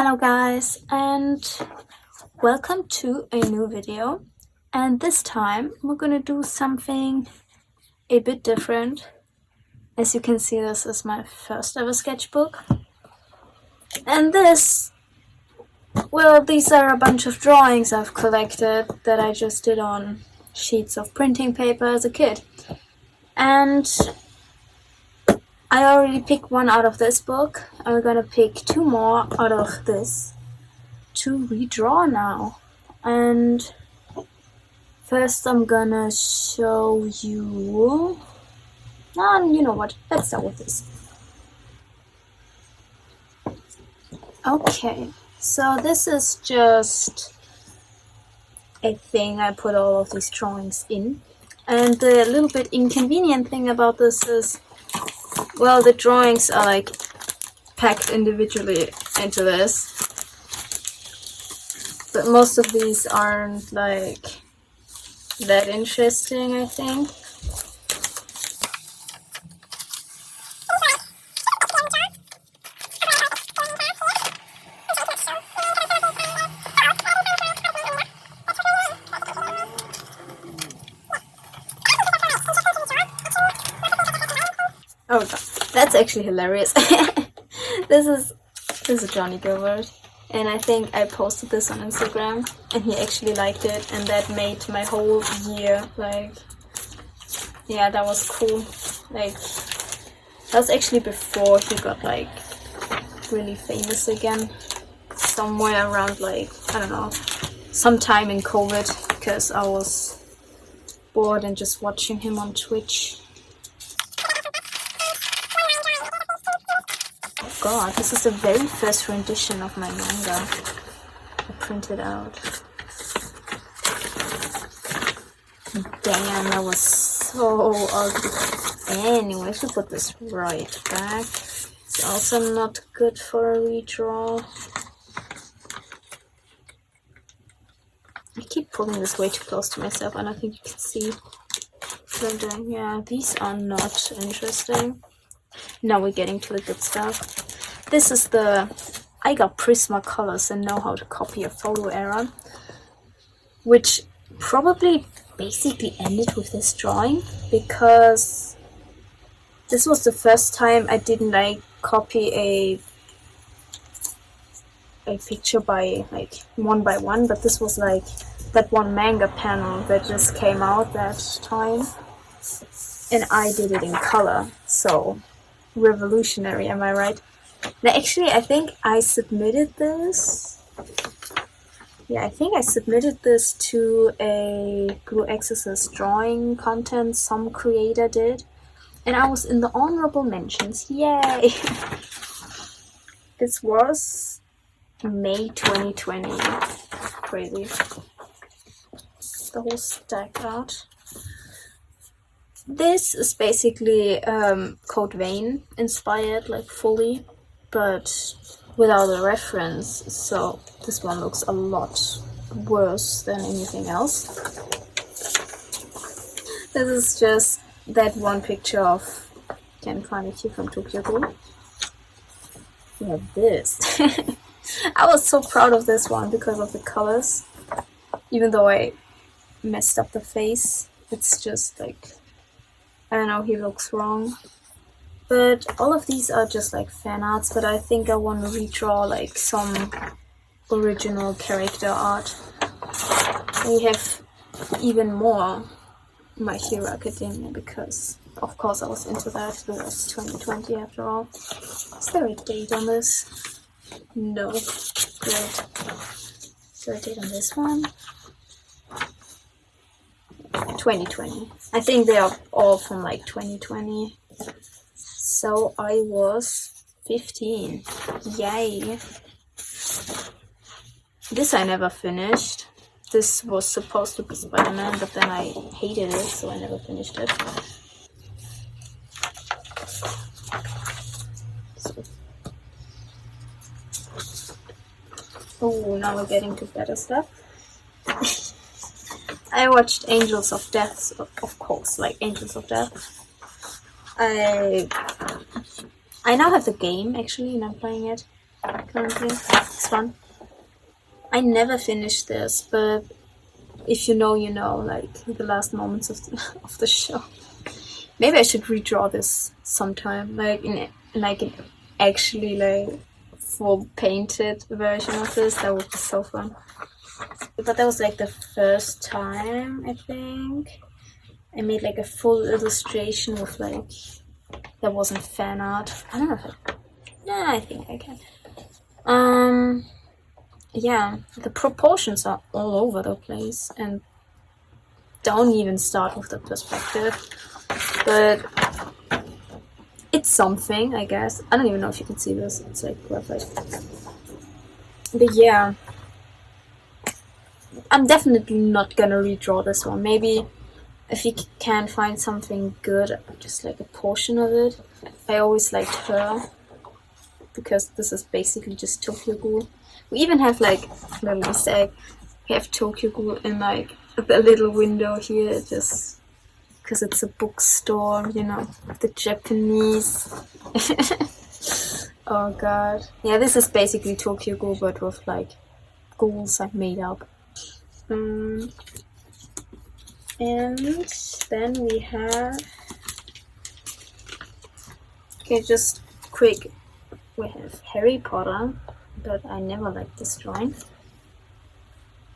Hello guys, and welcome to a new video. And this time we're gonna do something a bit different. As you can see, this is my first ever sketchbook. And these are a bunch of drawings I've collected that I just did on sheets of printing paper as a kid. And I already picked one out of this book. I'm gonna pick two more out of this to redraw now. And first I'm gonna show you, you know what, let's start with this. Okay, so this is just a thing I put all of these drawings in. And the little bit inconvenient thing about this is, well, the drawings are like packed individually into this, but most of these aren't like that interesting, I think. Oh god, that's actually hilarious. This is Johnny Gilbert, and I think I posted this on Instagram and he actually liked it, and that made my whole year. Like, yeah, that was cool. Like, that was actually before he got like really famous again, somewhere around like, I don't know, sometime in COVID, because I was bored and just watching him on Twitch. God, this is the very first rendition of my manga I printed out. Damn, that was so ugly. Anyway, if we put this right back, it's also not good for a redraw. I keep pulling this way too close to myself, and I think you can see what I'm doing. Yeah, these are not interesting. Now we're getting to the good stuff. This is I got Prismacolors and Know How to Copy a Photo era, which probably basically ended with this drawing, because this was the first time I didn't like copy a picture by like one by one, but this was like that one manga panel that just came out that time, and I did it in color. So revolutionary, am I right? Now, actually, I think I submitted this. Yeah, I think I submitted this to a Blue Access's drawing contest some creator did, and I was in the honorable mentions. Yay! This was May 2020. Crazy. The whole stack out. This is basically Code Vein inspired, like fully, but without a reference, so this one looks a lot worse than anything else. This is just that one picture of Ken Kaneki from Tokyo Ghoul. Yeah, this. I was so proud of this one because of the colors, even though I messed up the face. It's just like, I don't know, he looks wrong. But all of these are just like fan arts, but I think I want to redraw like some original character art. We have even more My Hero Academia, because of course I was into that. It was 2020 after all. Is there a date on this? No. Great. Is there a date on this one? 2020. I think they are all from like 2020. So I was 15. Yay. This I never finished. This was supposed to be Spider-Man, but then I hated it, so I never finished it. Oh, now we're getting to better stuff. I watched Angels of Death, of course, like Angels of Death. I now have the game, actually, and I'm playing it. currently. This one. I never finished this, but if you know, you know, like the last moments of the show. Maybe I should redraw this sometime, like in an actually like full painted version of this. That would be so fun. But that was like the first time, I think, I made like a full illustration with like, that wasn't fan art. I don't know if I think I can. Yeah, the proportions are all over the place and don't even start with the perspective, but it's something, I guess. I don't even know if you can see this. It's like graphite. But yeah, I'm definitely not gonna redraw this one. Maybe if you can find something good, just like a portion of it. I always liked her because this is basically just Tokyo Ghoul. We even have like, let me say, we have Tokyo Ghoul in like the little window here, just because it's a bookstore, you know, the Japanese. Oh god. Yeah, this is basically Tokyo Ghoul, but with like ghouls I've made up. And then we have, okay, just quick, we have Harry Potter, but I never liked this drawing.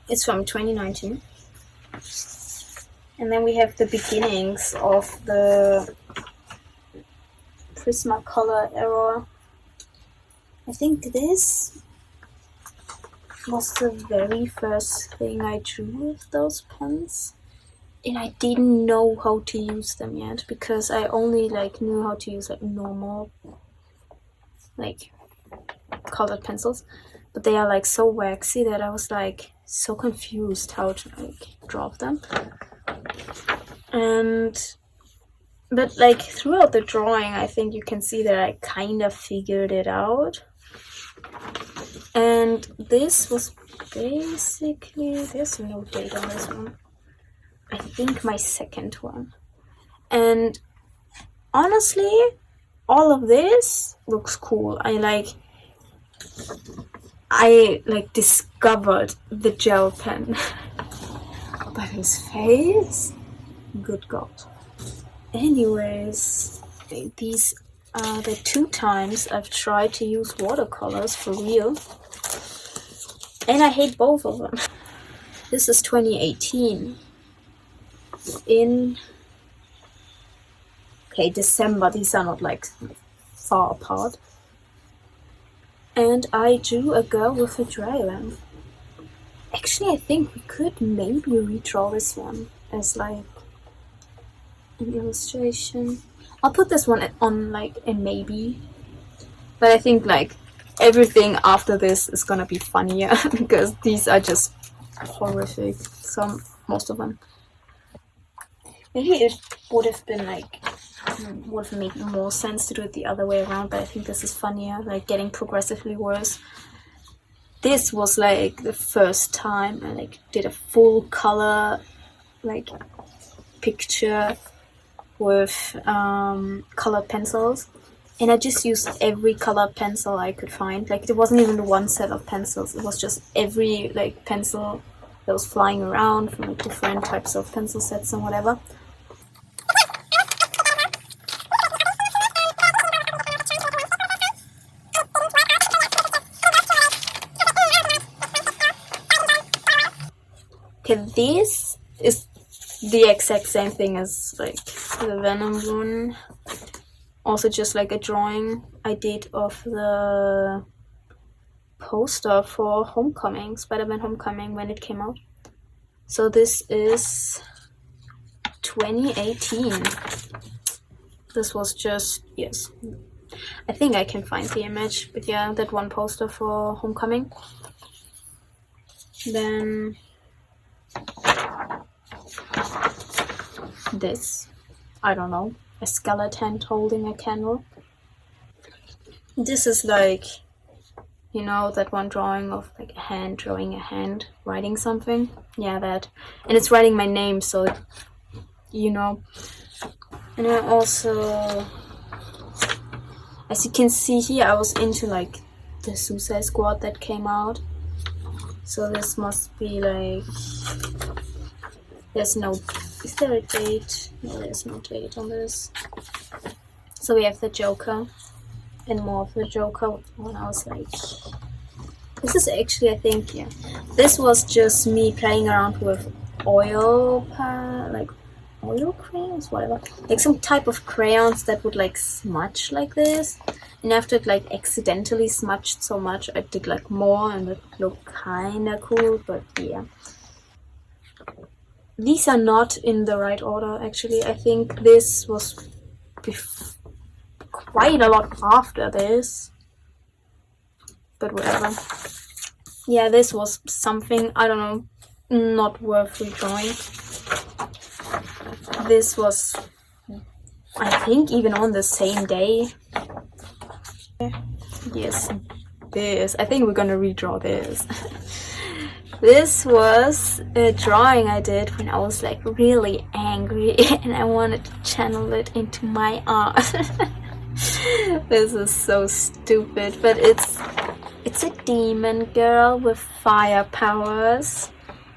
It's from 2019. And then we have the beginnings of the Prismacolor era. I think this was the very first thing I drew with those pens. And I didn't know how to use them yet, because I only like knew how to use like normal like colored pencils, but they are like so waxy that I was like so confused how to like draw them. But like throughout the drawing, I think you can see that I kind of figured it out. And this was basically, there's no date on this one, I think my second one. And honestly, all of this looks cool. I discovered the gel pen. But his face, good god. Anyways, these are the 2 times I've tried to use watercolors for real, and I hate both of them. This is 2018. In December, these are not like far apart. And I drew a girl with a dragon. Actually, I think we could maybe redraw this one as like an illustration. I'll put this one on like a maybe, but I think like everything after this is gonna be funnier because these are just horrific, most of them. Maybe it would have been like, would have made more sense to do it the other way around, but I think this is funnier, like getting progressively worse. This was like the first time I like did a full color like picture with colored pencils, and I just used every colored pencil I could find. Like it wasn't even one set of pencils, it was just every like pencil that was flying around from like different types of pencil sets and whatever. Okay, this is the exact same thing as like the Venom one. Also just like a drawing I did of the poster for Homecoming, Spider-Man Homecoming, when it came out. So this is 2018. This was just, yes, I think I can find the image, but yeah, that one poster for Homecoming. Then this, I don't know, a skeleton holding a candle. This is like, you know, that one drawing of like a hand drawing a hand writing something. Yeah, that. And it's writing my name, so you know. And I also, as you can see here, I was into like the Suicide Squad that came out. So this must be like, there's no, is there a date? No, there's no date on this. So we have the Joker and more of the Joker when I was like, this is actually, I think, yeah, this was just me playing around with oil crayons, whatever, like some type of crayons that would like smudge like this, and after it like accidentally smudged so much, I did like more and it looked kinda cool. But yeah, these are not in the right order actually. I think this was quite a lot after this, but whatever. Yeah, this was something, I don't know, not worth redrawing. This was, I think, even on the same day. Yes, this. I think we're gonna redraw this. This was a drawing I did when I was like really angry and I wanted to channel it into my art. This is so stupid, but it's a demon girl with fire powers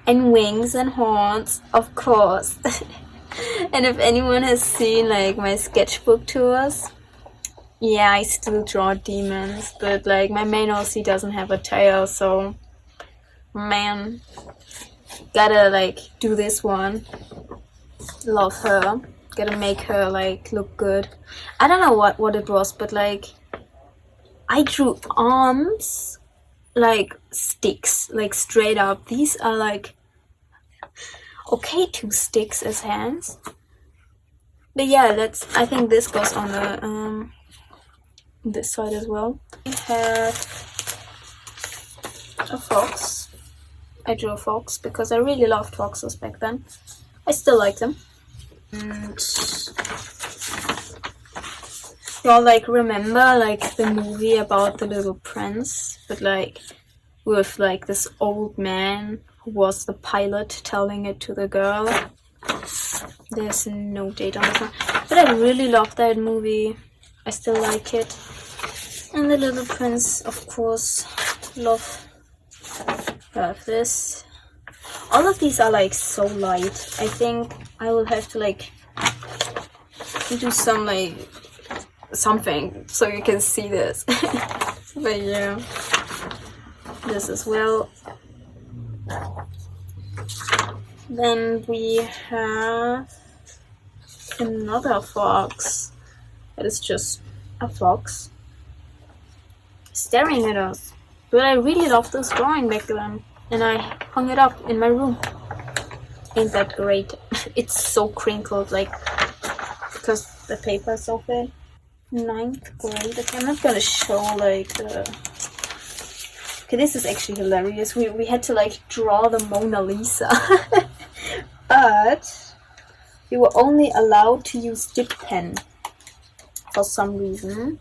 and wings and horns, of course. And if anyone has seen like my sketchbook tours, yeah, I still draw demons, but like my main OC doesn't have a tail, so man, gotta like do this one. Love her. Gotta make her like look good. I don't know what it was, but like I drew arms like sticks, like straight up. These are like okay, 2 sticks as hands. But yeah, I think this goes on the this side as well. We have a fox. I drew a fox because I really loved foxes back then. I still like them. And y'all like remember like the movie about the Little Prince, but like with like this old man who was the pilot telling it to the girl. There's no date on this one, but I really love that movie. I still like it. And the Little Prince, of course, love this. All of these are like so light. I think I will have to like do some like something so you can see this. But yeah, this as well. Then we have another fox. It is just a fox staring at us. But I really loved this drawing back then, and I hung it up in my room. Ain't that great? It's so crinkled, like, because the paper is so thin. 9th grade. Okay, I'm not gonna show like the... Okay, this is actually hilarious. We had to like draw the Mona Lisa. But we were only allowed to use dip pen for some reason.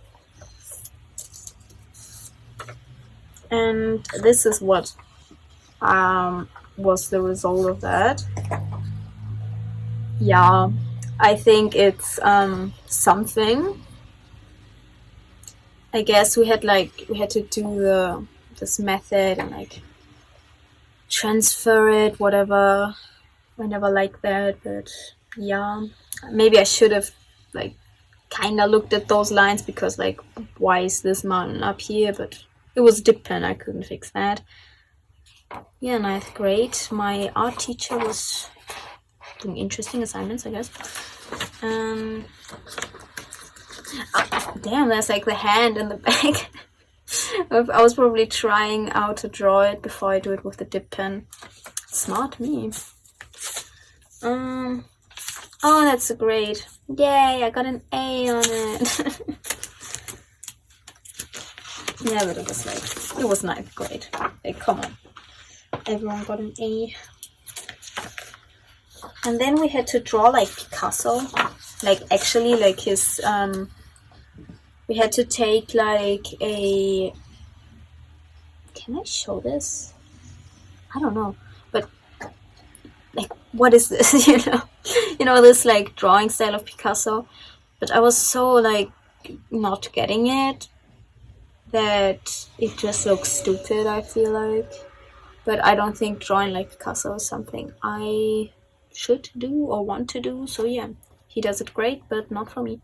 And this is what was the result of that. Yeah, I think it's something. I guess we had to do this method and like transfer it, whatever. I never liked that, but yeah, maybe I should have like kind of looked at those lines, because like why is this mountain up here? But it was dip pen, I couldn't fix that. Yeah, 9th grade, my art teacher was doing interesting assignments, I guess. Damn, there's like the hand in the back. I was probably trying out to draw it before I do it with the dip pen. Smart me. Oh, that's great. Yay, I got an A on it. Yeah, but it was 9th grade. Hey, come on. Everyone got an A. And then we had to draw like Picasso. Like actually like his, we had to take like a... Can I show this? I don't know. But like, what is this? You know this like drawing style of Picasso. But I was so like not getting it that it just looks stupid, I feel like. But I don't think drawing like Picasso is something I should do or want to do. So yeah, he does it great, but not for me.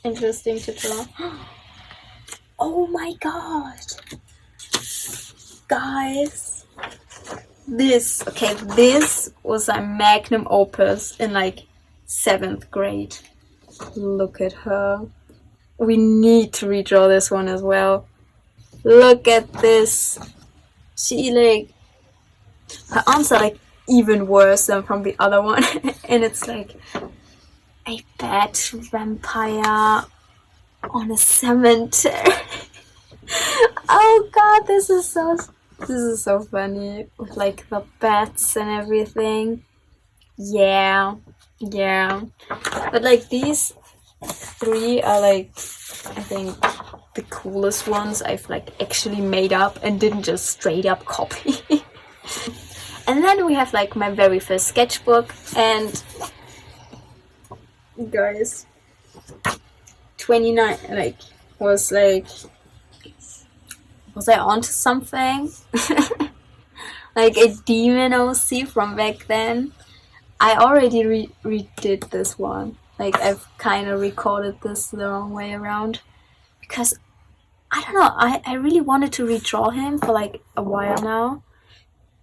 Interesting to draw. Oh my god! Guys! This was a magnum opus in like 7th grade. Look at her. We need to redraw this one as well. Look at this. She like, her arms are like even worse than from the other one. And it's like a bad vampire on a cemetery. Oh god, this is so funny, with like the bats and everything. Yeah. But like these 3 are like, I think, the coolest ones I've like actually made up and didn't just straight up copy. And then we have like my very first sketchbook, and guys, 29, like, was I onto something? Like a demon OC from back then. I already redid this one. Like, I've kind of recorded this the wrong way around, because I don't know, I really wanted to redraw him for like a while now,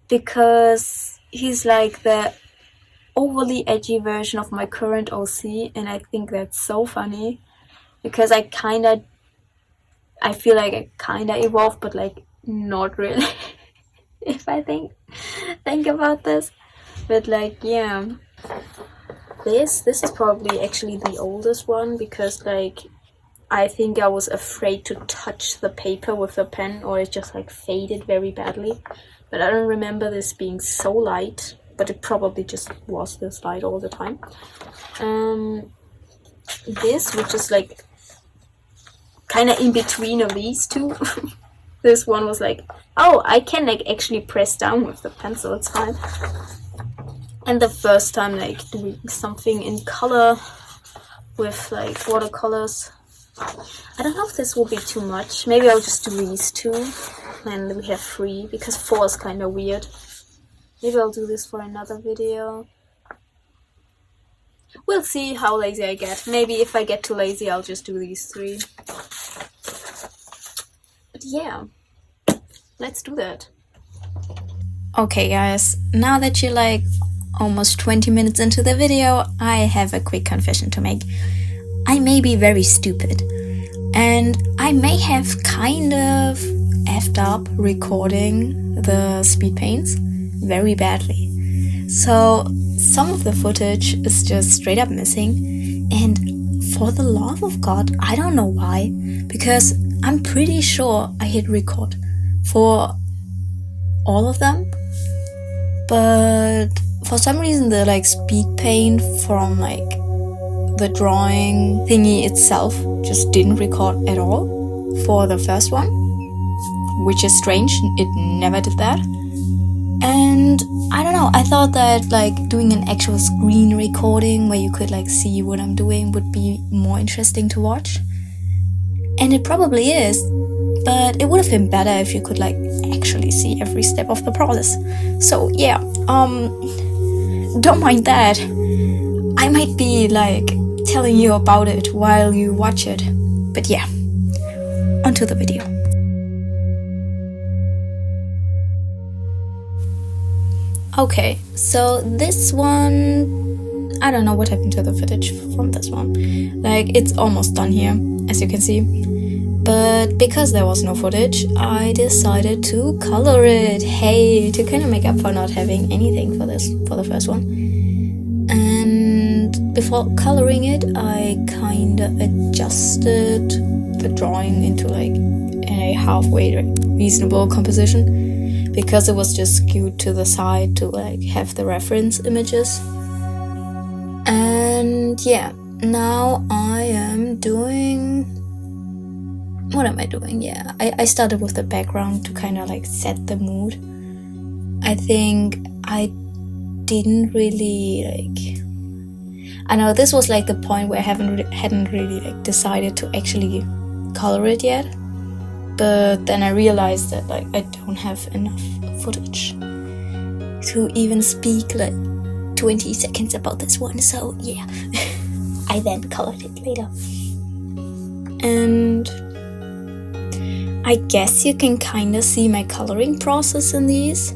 because he's like the overly edgy version of my current OC, and I think that's so funny, because I feel like I kinda evolved, but like not really. If I think about this. But like, yeah, this is probably actually the oldest one, because like I think I was afraid to touch the paper with the pen, or it just like faded very badly. But I don't remember this being so light, but it probably just was this light all the time. This, which is like kind of in between of these two. This one was like, oh, I can like actually press down with the pencil, it's fine. And the first time like doing something in color with like watercolors. I don't know if this will be too much. Maybe I'll just do these 2, and we have 3, because 4 is kind of weird. Maybe I'll do this for another video. We'll see how lazy I get. Maybe if I get too lazy, I'll just do these 3. But yeah, let's do that. Okay guys, now that you're like almost 20 minutes into the video, I have a quick confession to make. I may be very stupid, and I may have kind of effed up recording the speed paints very badly. So some of the footage is just straight up missing, and for the love of God, I don't know why, because I'm pretty sure I hit record for all of them, but for some reason the like speed paint from like the drawing thingy itself just didn't record at all for the first one, which is strange. It never did that. And I don't know, I thought that like doing an actual screen recording where you could like see what I'm doing would be more interesting to watch. And it probably is, but it would have been better if you could like actually see every step of the process. So yeah, don't mind that. I might be like telling you about it while you watch it. But yeah, onto the video. Okay, so this one, I don't know what happened to the footage from this one. Like, it's almost done here, as you can see. But because there was no footage, I decided to color it. Hey, to kind of make up for not having anything for the first one. And before coloring it, I kind of adjusted the drawing into like a halfway reasonable composition, because it was just skewed to the side to like have the reference images. And yeah, now I am doing... What am I doing? Yeah, I started with the background to kind of like set the mood. I think I didn't really like... I know this was like the point where I hadn't really like decided to actually color it yet, but then I realized that like I don't have enough footage to even speak like 20 seconds about this one, so yeah. I then colored it later. And I guess you can kind of see my coloring process in these,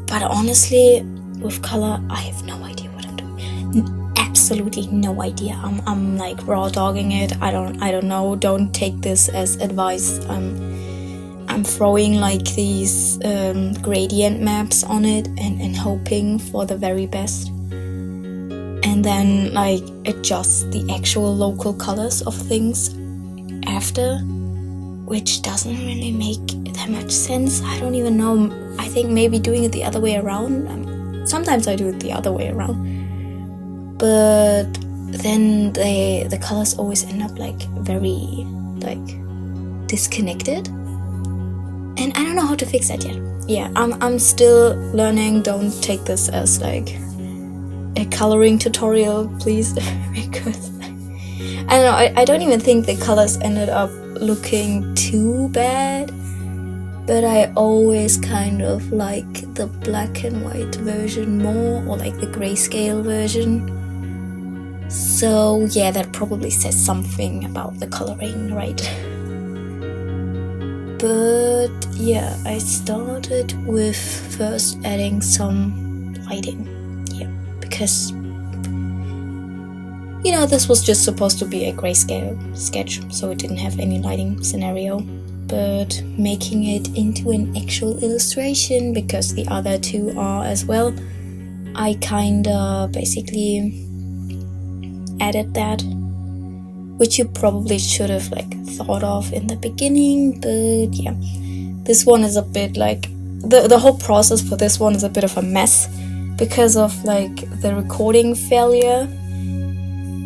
but honestly, with color, I have no idea what I'm doing. Absolutely no idea. I'm like raw dogging it. I don't know. Don't take this as advice. I'm throwing like these gradient maps on it and hoping for the very best, and then like adjust the actual local colors of things after, which doesn't really make that much sense. I don't even know. I think maybe doing it the other way around. Sometimes I do it the other way around, but then the colors always end up like very like disconnected. And I don't know how to fix that yet. Yeah, I'm still learning. Don't take this as like a coloring tutorial, please, because I don't know. I don't even think the colors ended up looking too bad, but I always kind of like the black and white version more, or like the grayscale version. So yeah, that probably says something about the coloring, right? But yeah, I started with first adding some lighting here, because you know, this was just supposed to be a grayscale sketch, so it didn't have any lighting scenario, but making it into an actual illustration, because the other two are as well, I kinda basically added that, which you probably should have like thought of in the beginning, but yeah, this one is a bit like, the whole process for this one is a bit of a mess because of like the recording failure.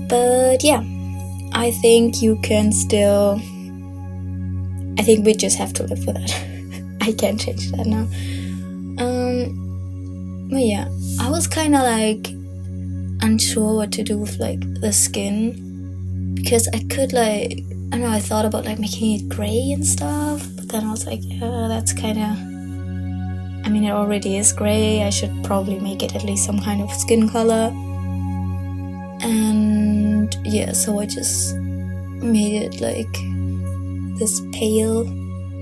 But yeah, I think you can still, I think we just have to live with it. I can't change that now. But yeah, I was kind of like unsure what to do with like the skin, because I could like, I don't know, I thought about like making it gray and stuff, but then I was like, yeah, that's kind of, I mean, it already is gray. I should probably make it at least some kind of skin color. And yeah, so I just made it like this pale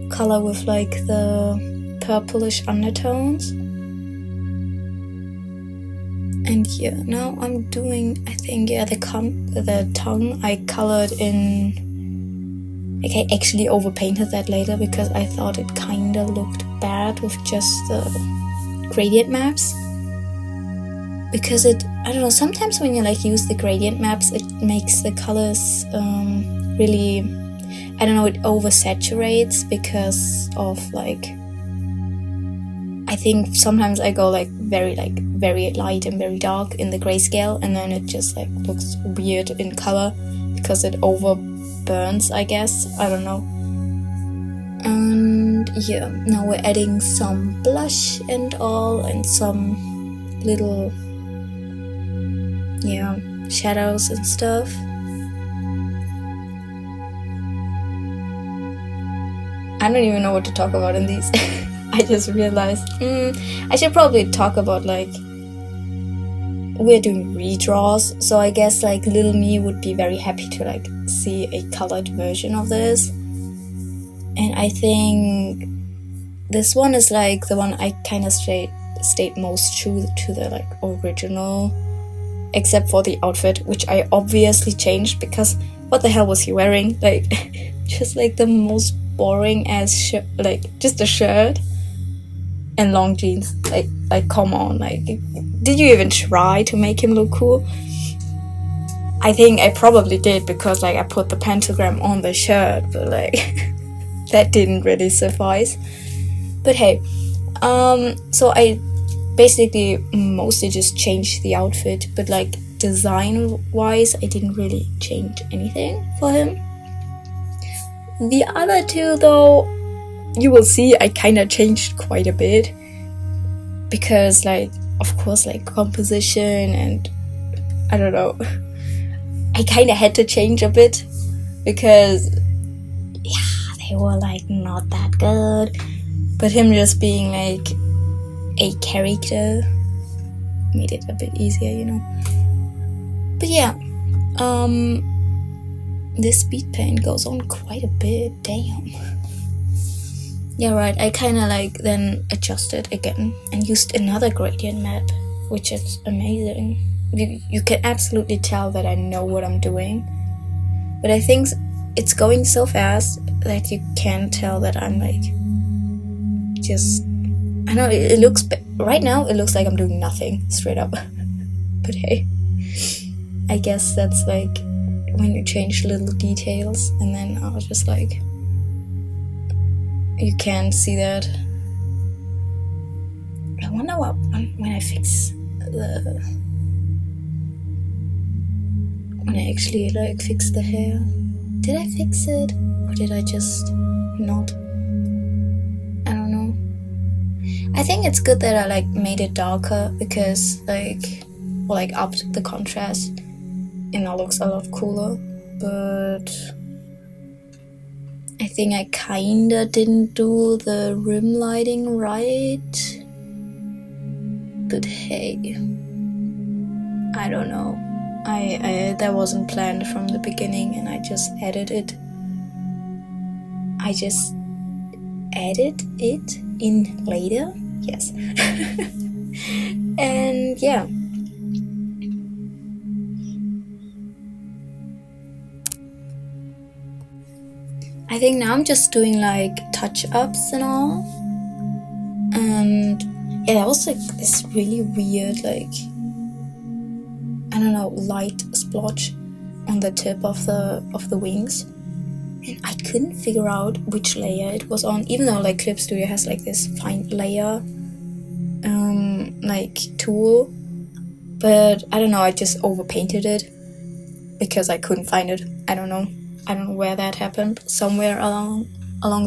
color with like the purplish undertones. And yeah, now I'm doing, I think, yeah, the tongue I colored in, like I actually overpainted that later because I thought it kind of looked bad with just the gradient maps. Because it, I don't know, sometimes when you like use the gradient maps, it makes the colors really, I don't know, it oversaturates because of like, I think sometimes I go like very light and very dark in the grayscale, and then it just like looks weird in color because it overburns, I guess. I don't know. And yeah, now we're adding some blush and all, and some little, yeah, shadows and stuff. I don't even know what to talk about in these. I just realized I should probably talk about like, we're doing redraws, so I guess like little me would be very happy to like see a colored version of this. And I think this one is like the one I kind of stayed most true to the like original, except for the outfit, which I obviously changed because what the hell was he wearing? Like just like the most boring ass shirt, like just a shirt and long jeans. Like come on, like did you even try to make him look cool? I think I probably did, because like I put the pentagram on the shirt, but like that didn't really suffice. But hey, so I basically mostly just changed the outfit, but like design wise I didn't really change anything for him. The other two though, you will see I kind of changed quite a bit, because like of course like composition and I don't know, I kind of had to change a bit, because yeah, they were like not that good. But him just being like a character made it a bit easier, you know. But yeah, this speed paint goes on quite a bit, damn. Yeah, right, I kinda like then adjusted again and used another gradient map, which is amazing. You can absolutely tell that I know what I'm doing. But I think it's going so fast that you can't tell that I'm like, just, I know it looks, right now it looks like I'm doing nothing, straight up. But hey, I guess that's like when you change little details, and then I was just like, you can't see that. I wonder what, when I fix when I actually like fix the hair, did I fix it or did I just not? I don't know. I think it's good that I like made it darker, because like, or like upped the contrast, and it looks a lot cooler. But I think I kinda didn't do the rim lighting right. But hey, I don't know. That wasn't planned from the beginning, and I just added it. I just added it in later. Yes. And yeah. I think now I'm just doing like touch-ups and all. And yeah, that was like this really weird, like, I don't know, light splotch on the tip of the wings. And I couldn't figure out which layer it was on, even though like Clip Studio has like this fine layer like tool. But I don't know, I just overpainted it because I couldn't find it. I don't know where that happened. Somewhere along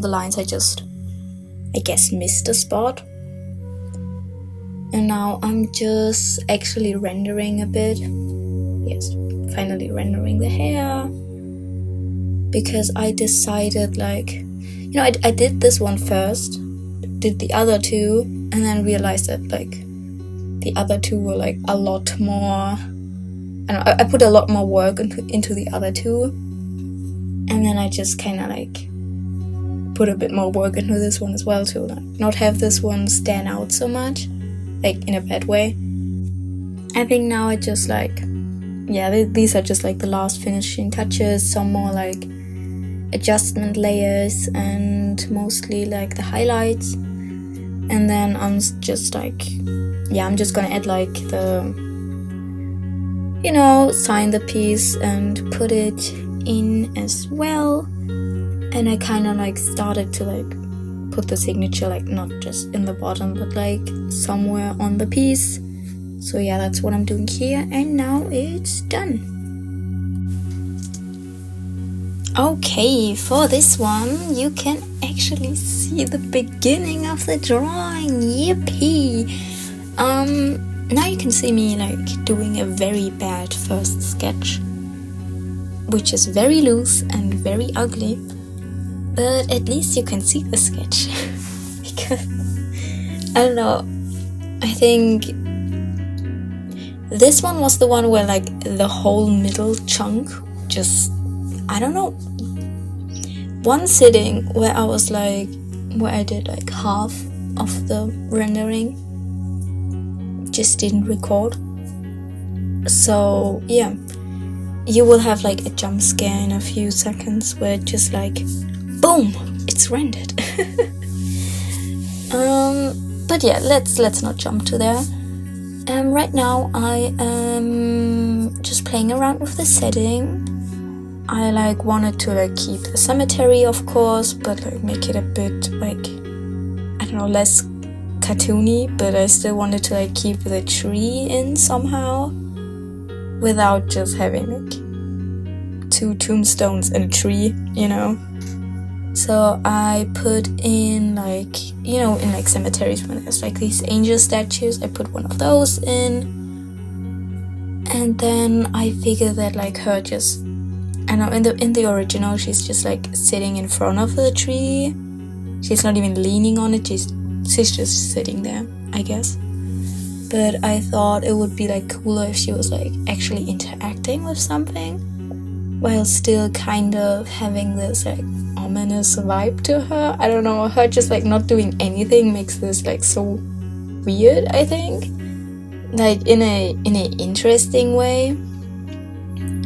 the lines I guess missed a spot. And now I'm just actually rendering a bit. Yes, finally rendering the hair. Because I decided, like, you know, I did this one first, did the other two, and then realized that like the other two were like a lot more, I put a lot more work into the other two, and then I just kind of like put a bit more work into this one as well to like not have this one stand out so much, like in a bad way. I think now I just like, yeah, these are just like the last finishing touches, some more like adjustment layers and mostly like the highlights. And then I'm just like, yeah, I'm just gonna add like the, you know, sign the piece and put it in as well. And I kind of like started to like put the signature like not just in the bottom but like somewhere on the piece. So yeah, that's what I'm doing here, and now it's done. Okay, for this one you can actually see the beginning of the drawing. Yippee! Now you can see me like doing a very bad first sketch, which is very loose and very ugly, but at least you can see the sketch. Because I don't know, I think this one was the one where like the whole middle chunk just, I don't know, one sitting where I was like, where I did like half of the rendering just didn't record. So yeah, you will have like a jump scare in a few seconds where it just like, boom, it's rendered. But yeah, let's not jump to there. Right now I am just playing around with the setting. I like wanted to like keep the cemetery, of course, but like make it a bit like, I don't know, less cartoony, but I still wanted to like keep the tree in somehow without just having like 2 tombstones and a tree, you know. So I put in like, you know, in like cemeteries when there's like these angel statues, I put one of those in. And then I figured that like her just, I I know in the original she's just like sitting in front of the tree. She's not even leaning on it, she's just sitting there, I guess. But I thought it would be like cooler if she was like actually interacting with something while still kind of having this like ominous vibe to her. I don't know, her just like not doing anything makes this like so weird, I think. Like in a interesting way.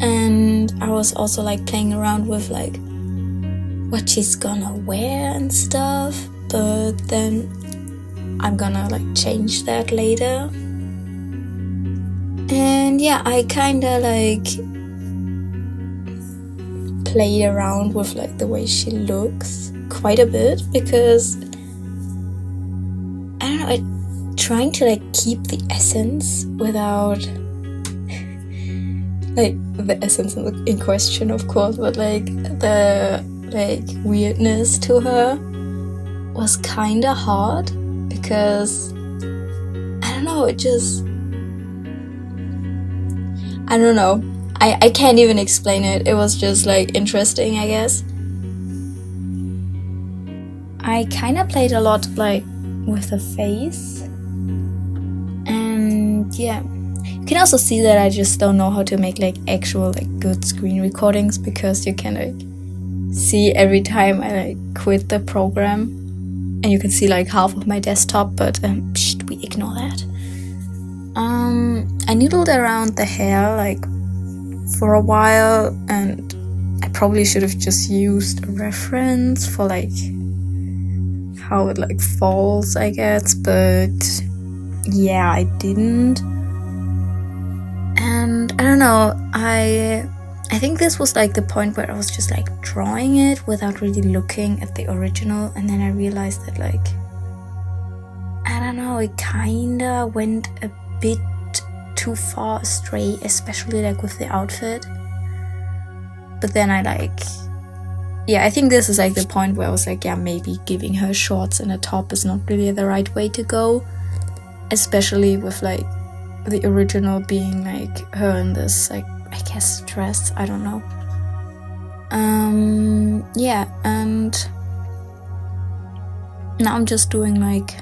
And I was also like playing around with like what she's gonna wear and stuff, but then I'm gonna like change that later. And yeah, I kinda like played around with like the way she looks quite a bit, because I don't know, trying to like keep the essence without like the essence in question, of course, but like the like weirdness to her was kinda hard, because I don't know, it just, I don't know, I can't even explain it. It was just like interesting, I guess. I kinda played a lot like with the face, and yeah, you can also see that I just don't know how to make like actual like good screen recordings, because you can like see every time I like quit the program, and you can see like half of my desktop, but we ignore that. I noodled around the hair like for a while, and I probably should have just used a reference for like how it like falls, I guess, but yeah, I didn't. And I don't know, I think this was like the point where I was just like drawing it without really looking at the original, and then I realized that like, I don't know, it kinda went a bit too far astray, especially like with the outfit. But then I like, yeah, I think this is like the point where I was like, yeah, maybe giving her shorts and a top is not really the right way to go, especially with like the original being like her in this like, I guess, dress, I don't know. Yeah, and now I'm just doing like,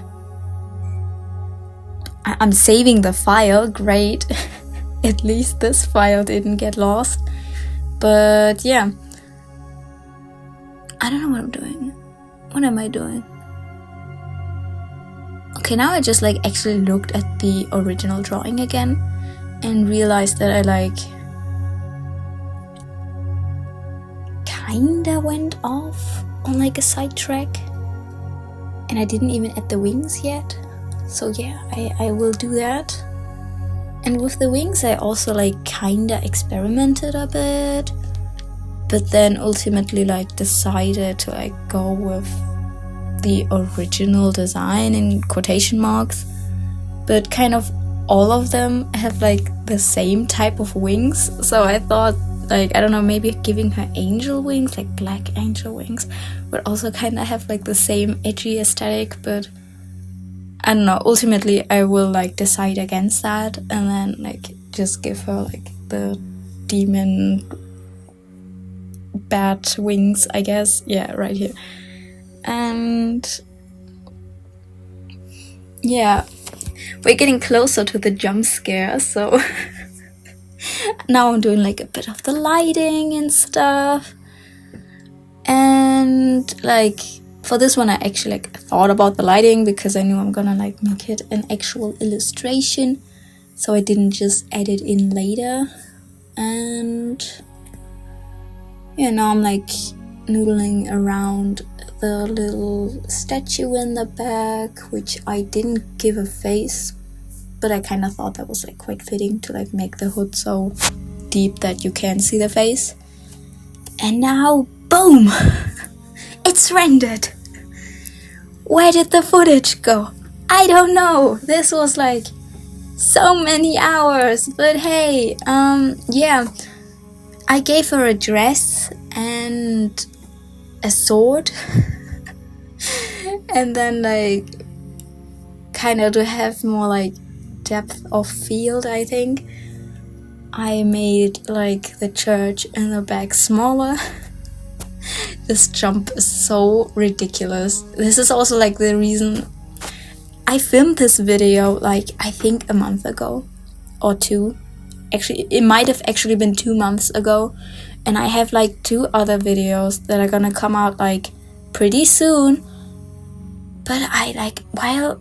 I'm saving the file, great. At least this file didn't get lost. But yeah, I don't know what I'm doing. What am I doing? Okay, now I just like actually looked at the original drawing again and realized that I like kinda went off on like a sidetrack, and I didn't even add the wings yet. So yeah, I will do that. And with the wings I also like kinda experimented a bit, but then ultimately like decided to like go with the original design in quotation marks, but kind of all of them have like the same type of wings. So I thought like, I don't know, maybe giving her angel wings, like black angel wings, would also kind of have like the same edgy aesthetic, but I don't know, ultimately I will like decide against that and then like just give her like the demon bat wings, I guess. Yeah, right here. And yeah, we're getting closer to the jump scare, so now I'm doing like a bit of the lighting and stuff. And like for this one I actually like thought about the lighting, because I knew I'm gonna like make it an actual illustration, so I didn't just add it in later. And yeah, now I'm like noodling around the little statue in the back, which I didn't give a face, but I kind of thought that was like quite fitting to like make the hood so deep that you can't see the face. And now, boom! It's rendered! Where did the footage go? I don't know! This was like so many hours, but hey, yeah. I gave her a dress and a sword and then like kind of to have more like depth of field, I think. I made like the church in the back smaller. This jump is so ridiculous. This is also like the reason I filmed this video like I think a month ago or 2. Actually, it might have actually been 2 months ago, and I have like 2 other videos that are gonna come out like pretty soon. But I like, while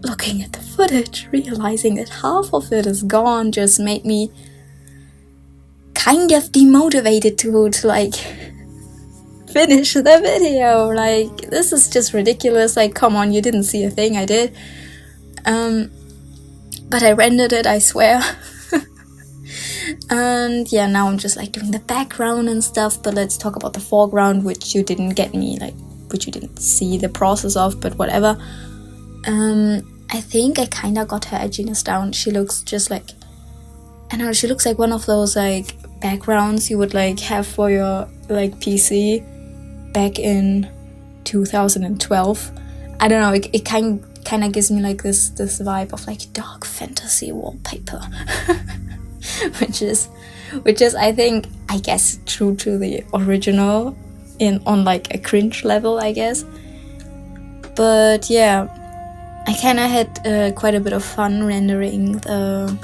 looking at the footage, realizing that half of it is gone just made me kind of demotivated to like finish the video. Like, this is just ridiculous. Like, come on, you didn't see a thing I did. But I rendered it, I swear. And yeah, now I'm just like doing the background and stuff. But let's talk about the foreground, which you didn't get me, like, which you didn't see the process of, but whatever. I think I kind of got her edginess down. She looks just like, I don't know, she looks like one of those like backgrounds you would like have for your like PC back in 2012. I don't know, it kind of gives me like this vibe of like dark fantasy wallpaper. which is I think, I guess, true to the original on like a cringe level, I guess. But yeah, I kind of had quite a bit of fun rendering the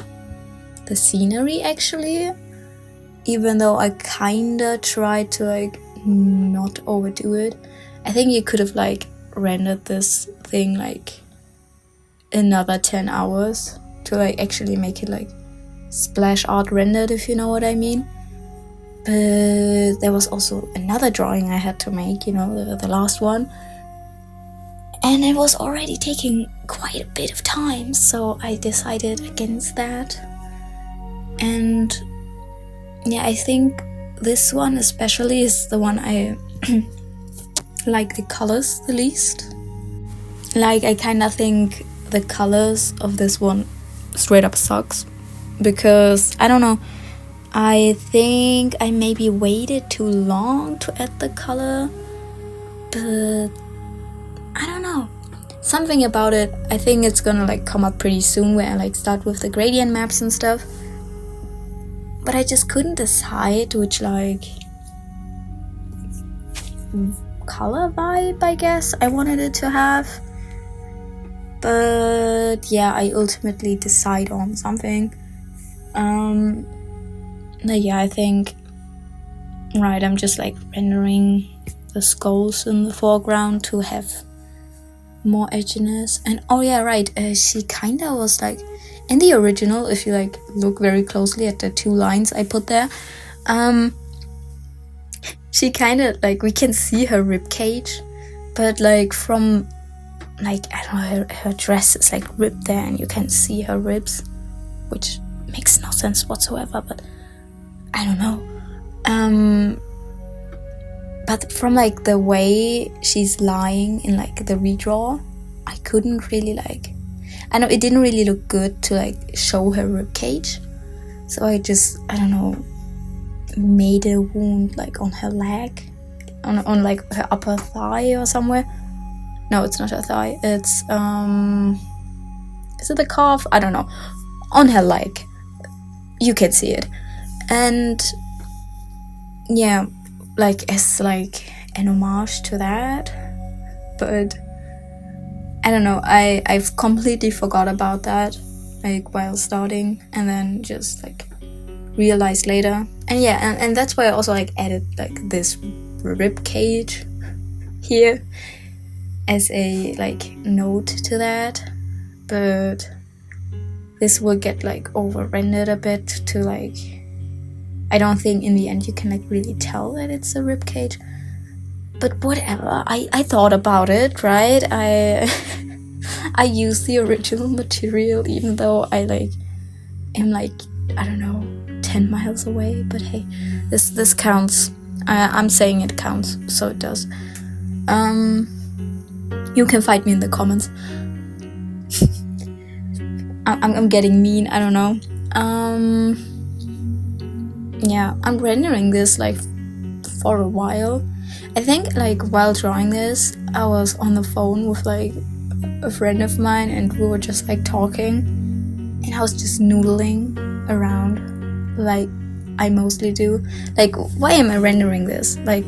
scenery actually, even though I kind of tried to like not overdo it. I think you could have like rendered this thing like another 10 hours to like actually make it like splash art rendered, if you know what I mean. But there was also another drawing I had to make, you know, the last one, and it was already taking quite a bit of time, so I decided against that. And yeah, I think this one especially is the one I like the colors the least. Like, I kind of think the colors of this one straight up sucks, because I don't know, I think I maybe waited too long to add the color, but I don't know, something about it. I think it's gonna like come up pretty soon where I like start with the gradient maps and stuff, but I just couldn't decide which like color vibe, I guess, I wanted it to have. But yeah, I ultimately decide on something. Yeah, I think, right, I'm just like rendering the skulls in the foreground to have more edginess. And oh yeah, right, she kinda was like, in the original, if you like look very closely at the 2 lines I put there, she kinda like, we can see her rib cage, but like from like, I don't know, her dress is like ripped there and you can see her ribs, which makes no sense whatsoever, but I don't know. But from like the way she's lying in like the redraw, I couldn't really like, I know it didn't really look good to like show her rib cage, so I just, I don't know, made a wound like on her leg, on like her upper thigh or somewhere. No, it's not her thigh, it's is it the calf? I don't know, on her leg, you can see it. And yeah, like as like an homage to that, but I don't know, I've completely forgot about that like while starting, and then just like realized later. And yeah, and that's why I also like added like this rib cage here as a like note to that. But this will get like over rendered a bit to like, I don't think in the end you can like really tell that it's a rib cage, but whatever. I thought about it, right? I used the original material, even though I like am like, I don't know, 10 miles away, but hey, this counts. I'm saying it counts, so it does. You can fight me in the comments. I'm getting mean, I don't know. Yeah, I'm rendering this like for a while. I think like while drawing this, I was on the phone with like a friend of mine, and we were just like talking, and I was just noodling around like I mostly do. Like, why am I rendering this? Like,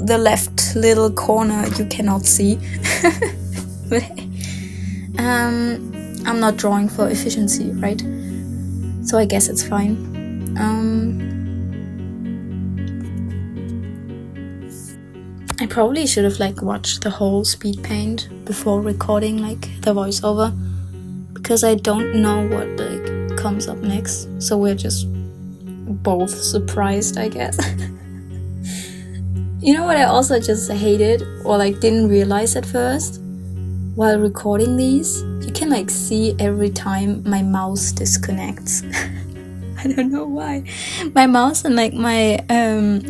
the left little corner you cannot see. But I'm not drawing for efficiency, right? So I guess it's fine. I probably should have like watched the whole speed paint before recording like the voiceover, because I don't know what like comes up next. So we're just both surprised, I guess. You know what I also just hated, or like didn't realize at first? While recording these, you can like see every time my mouse disconnects. I don't know why. My mouse and like my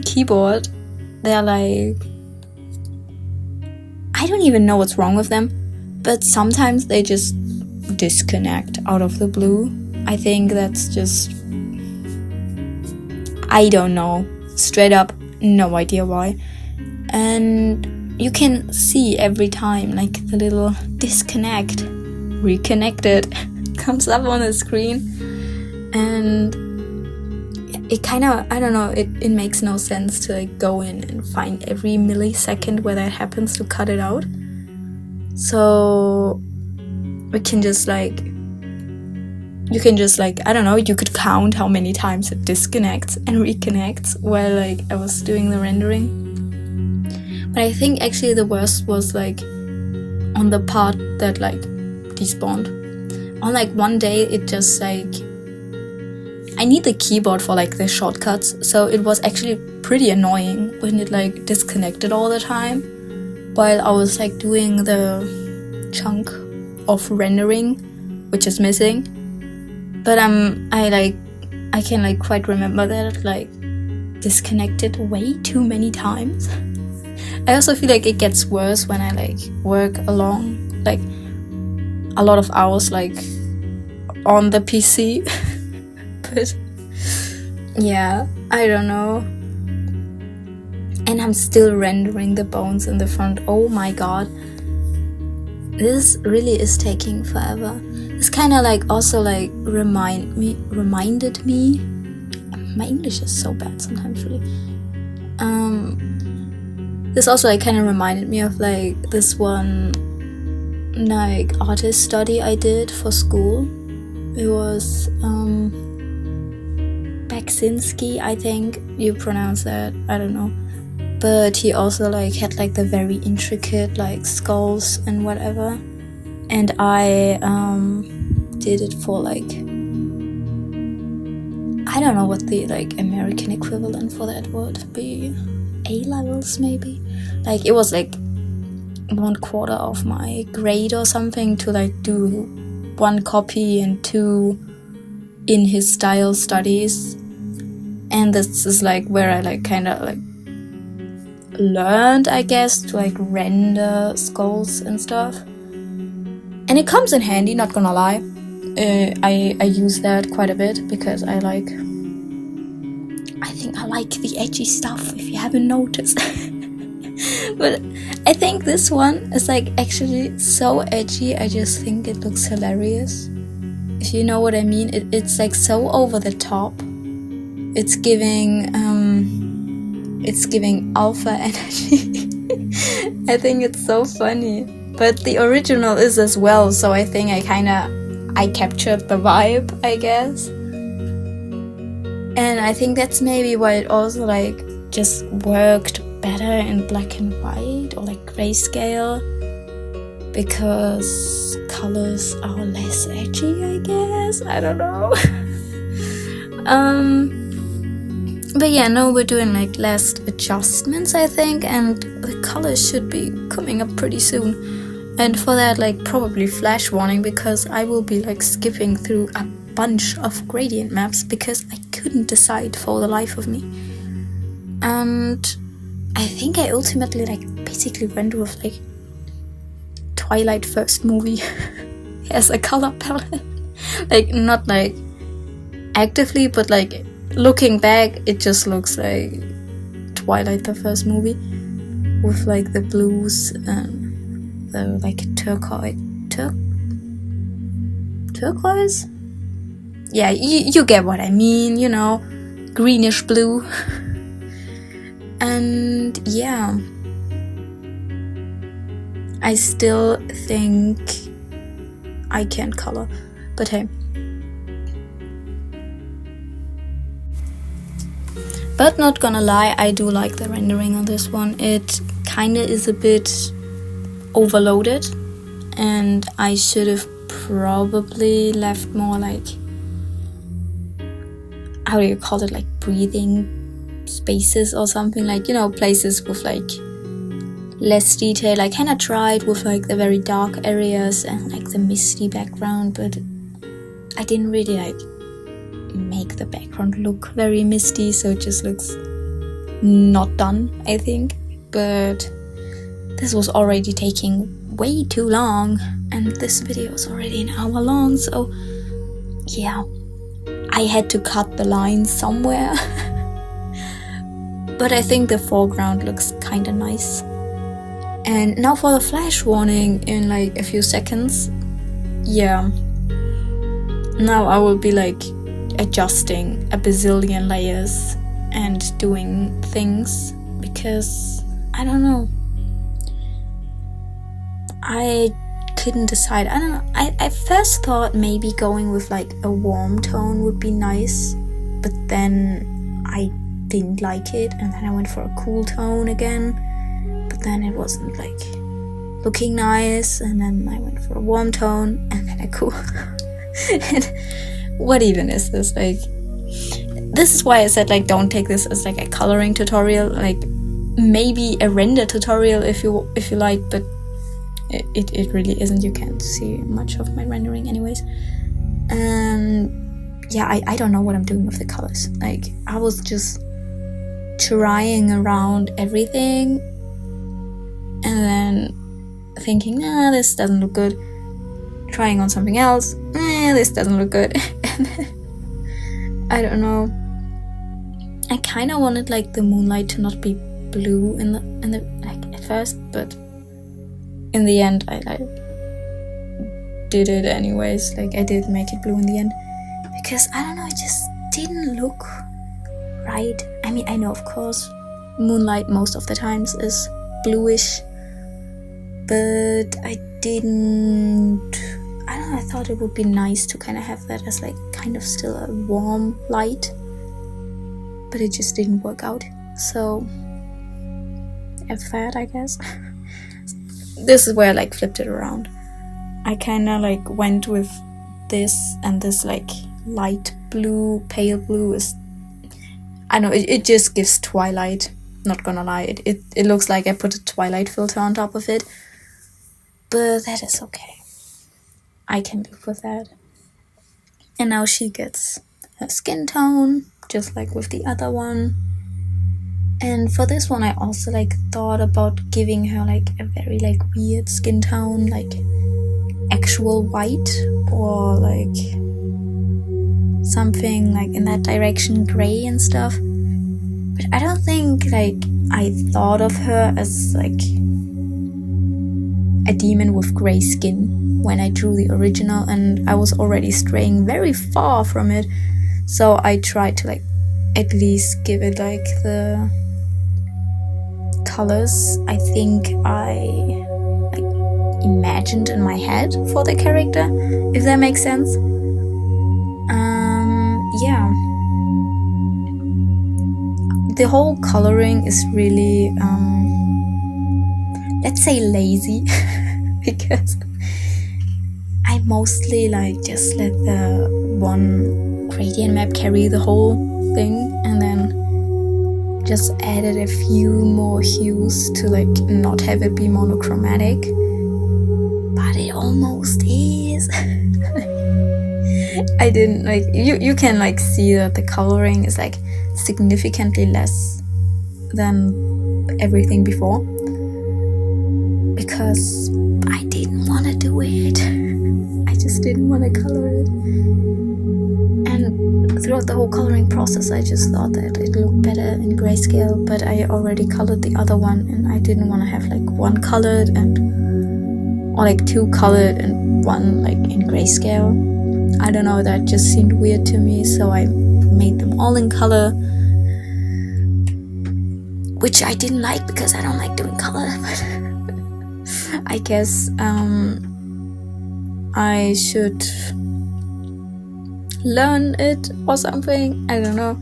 keyboard, they're like, I don't even know what's wrong with them, but sometimes they just disconnect out of the blue. I think that's just, I don't know, straight up, no idea why. And you can see every time like the little disconnect, reconnected comes up on the screen, and it kind of, I don't know, it makes no sense to like go in and find every millisecond where that happens to cut it out. So we can just like, you can just like, I don't know, you could count how many times it disconnects and reconnects while like I was doing the rendering. But I think actually the worst was like on the part that like despawned. On like one day it just like, I need the keyboard for like the shortcuts, so it was actually pretty annoying when it like disconnected all the time while I was like doing the chunk of rendering which is missing. But I can like quite remember that it like disconnected way too many times. I also feel like it gets worse when I like work along like a lot of hours like on the PC. But yeah, I don't know. And I'm still rendering the bones in the front. Oh my god, this really is taking forever. It's kind of like also like reminded me. My English is so bad sometimes, really. This also like kind of reminded me of like this one like artist study I did for school. It was Baksinski, I think you pronounce that, I don't know. But he also like had like the very intricate like skulls and whatever. And I did it for like, I don't know what the like American equivalent for that would be. A-levels maybe? Like it was like 1/4 of my grade or something to like do 1 copy and 2 in his style studies. And this is like where I like kind of like learned, I guess, to like render skulls and stuff. And it comes in handy, not gonna lie. I use that quite a bit because I think I like the edgy stuff, if you haven't noticed. But I think this one is like actually so edgy, I just think it looks hilarious. If you know what I mean, it's like so over the top. It's giving alpha energy. I think it's so funny. But the original is as well, so I think I captured the vibe, I guess. And I think that's maybe why it also like just worked better in black and white or like grayscale, because colors are less edgy, I guess. I don't know. But yeah, no, we're doing like last adjustments, I think, and the colors should be coming up pretty soon. And for that, like, probably flash warning, because I will be like skipping through a bunch of gradient maps because I couldn't decide for the life of me. And I think I ultimately like basically went with like Twilight first movie as a color palette. Like, not like actively, but like looking back, it just looks like Twilight the first movie with like the blues and the like turquoise. yeah, you get what I mean, you know, greenish blue. And yeah, I still think I can't color, but hey. But not gonna lie, I do like the rendering on this one. It kinda is a bit overloaded, and I should have probably left more like, how do you call it, like breathing spaces or something, like, you know, places with like less detail. I kinda tried with like the very dark areas and like the misty background, but I didn't really like make the background look very misty, so it just looks not done, I think. But this was already taking way too long, and this video is already an hour long, so yeah, I had to cut the line somewhere. But I think the foreground looks kinda nice. And now for the flash warning in like a few seconds. Yeah, now I will be like adjusting a bazillion layers and doing things, because I don't know, I couldn't decide. I don't know, I first thought maybe going with like a warm tone would be nice, but then I didn't like it, and then I went for a cool tone again, but then it wasn't like looking nice, and then I went for a warm tone and then a cool. And what even is this? Like, this is why I said like don't take this as like a coloring tutorial, like maybe a render tutorial if you like, but it really isn't. You can't see much of my rendering anyways. And yeah, I don't know what I'm doing with the colors. Like, I was just trying around everything and then thinking, nah, this doesn't look good, trying on something else, this doesn't look good. And then, I don't know, I kind of wanted like the moonlight to not be blue in the like at first, but in the end I did it anyways. Like, I did make it blue in the end, because I don't know, it just didn't look right. I mean, I know of course moonlight most of the times is bluish, but I don't know, I thought it would be nice to kind of have that as like kind of still a warm light, but it just didn't work out. So F that, I guess. This is where I like flipped it around. I kind of like went with this, and this like light blue, pale blue is, I know, it just gives twilight, not gonna lie. It looks like I put a twilight filter on top of it, but that is okay. I can live with that. And now she gets her skin tone, just like with the other one. And for this one I also like thought about giving her like a very like weird skin tone, like actual white, or like something like in that direction, gray and stuff. But I don't think like I thought of her as like a demon with gray skin when I drew the original, and I was already straying very far from it, so I tried to like at least give it like the colors I think I like imagined in my head for the character, if that makes sense. Yeah, the whole coloring is really let's say lazy, because I mostly like just let the one gradient map carry the whole thing, and then just added a few more hues to like not have it be monochromatic, but it almost is. I didn't like, you can like see that the coloring is like significantly less than everything before, because I didn't want to do it. I just didn't want to color it. And throughout the whole coloring process I just thought that it looked better in grayscale, but I already colored the other one, and I didn't want to have like one colored and, or like two colored and one like in grayscale. I don't know, that just seemed weird to me, so I made them all in color, which I didn't like because I don't like doing color, but I guess I should learn it or something. I don't know.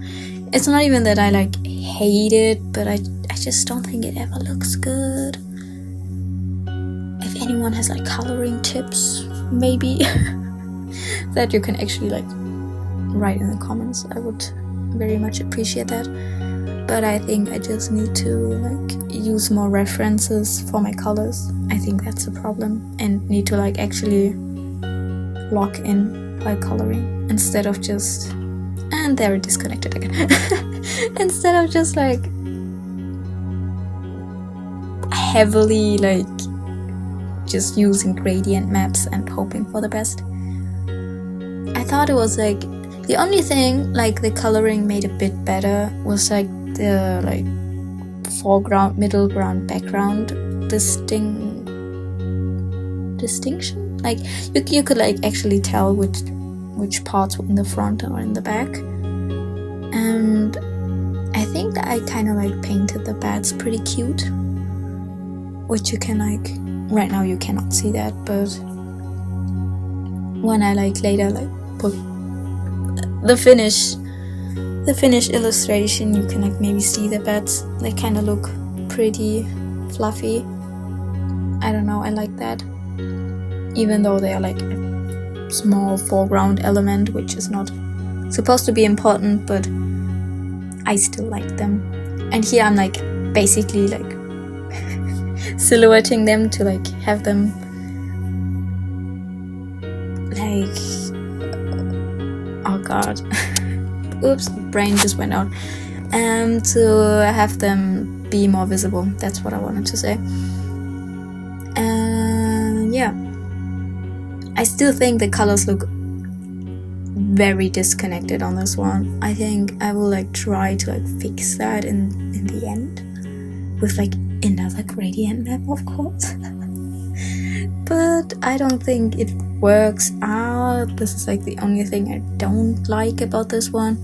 It's not even that I like hate it, but I just don't think it ever looks good. If anyone has like coloring tips, maybe that you can actually like write in the comments, I would very much appreciate that. But I think I just need to like use more references for my colors. I think that's a problem, and need to like actually lock in by coloring instead of just, and they're disconnected again. Instead of just like heavily like just using gradient maps and hoping for the best. I thought it was like the only thing like the coloring made a bit better was like the like foreground, middle ground, background distinction. Like you could like actually tell which parts were in the front or in the back. And I think that I kind of like painted the bats pretty cute, which you can like, right now you cannot see that, but when I like later like put the finished illustration, you can like maybe see the bats. They kind of look pretty fluffy. I don't know, I like that, even though they are like a small foreground element, which is not supposed to be important, but I still like them. And here I'm like basically like silhouetting them to like have them like, oh god, oops, brain just went out, to have them be more visible. That's what I wanted to say. And yeah, I still think the colors look very disconnected on this one. I think I will like try to like fix that in the end with like another gradient map, of course. But I don't think it works out. This is like the only thing I don't like about this one.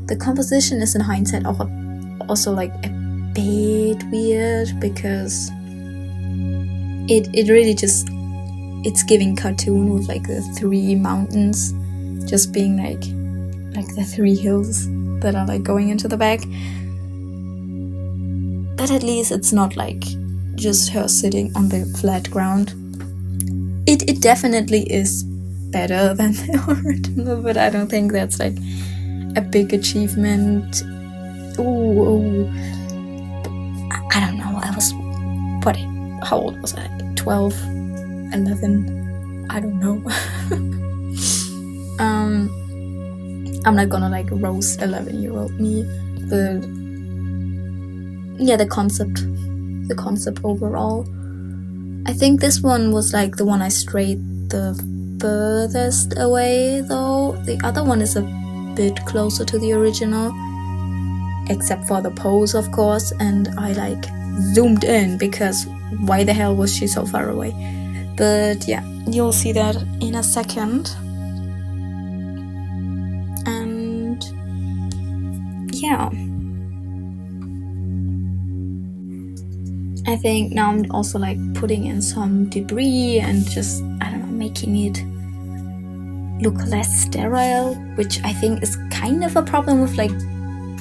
The composition is in hindsight also like a bit weird, because it really just, it's giving cartoon with like the 3 mountains just being like the 3 hills that are like going into the back. But at least it's not like just her sitting on the flat ground. It definitely is better than the original, but I don't think that's like a big achievement. Ooh. I don't know, I was, how old was I? 12, 11, I don't know. I'm not gonna like roast 11-year-old me, but yeah, the concept overall. I think this one was like the one I strayed the furthest away though. The other one is a bit closer to the original, except for the pose, of course, and I like zoomed in because why the hell was she so far away? But yeah, you'll see that in a second. And yeah, I think now I'm also like putting in some debris and just, I don't know, making it look less sterile, which I think is kind of a problem with like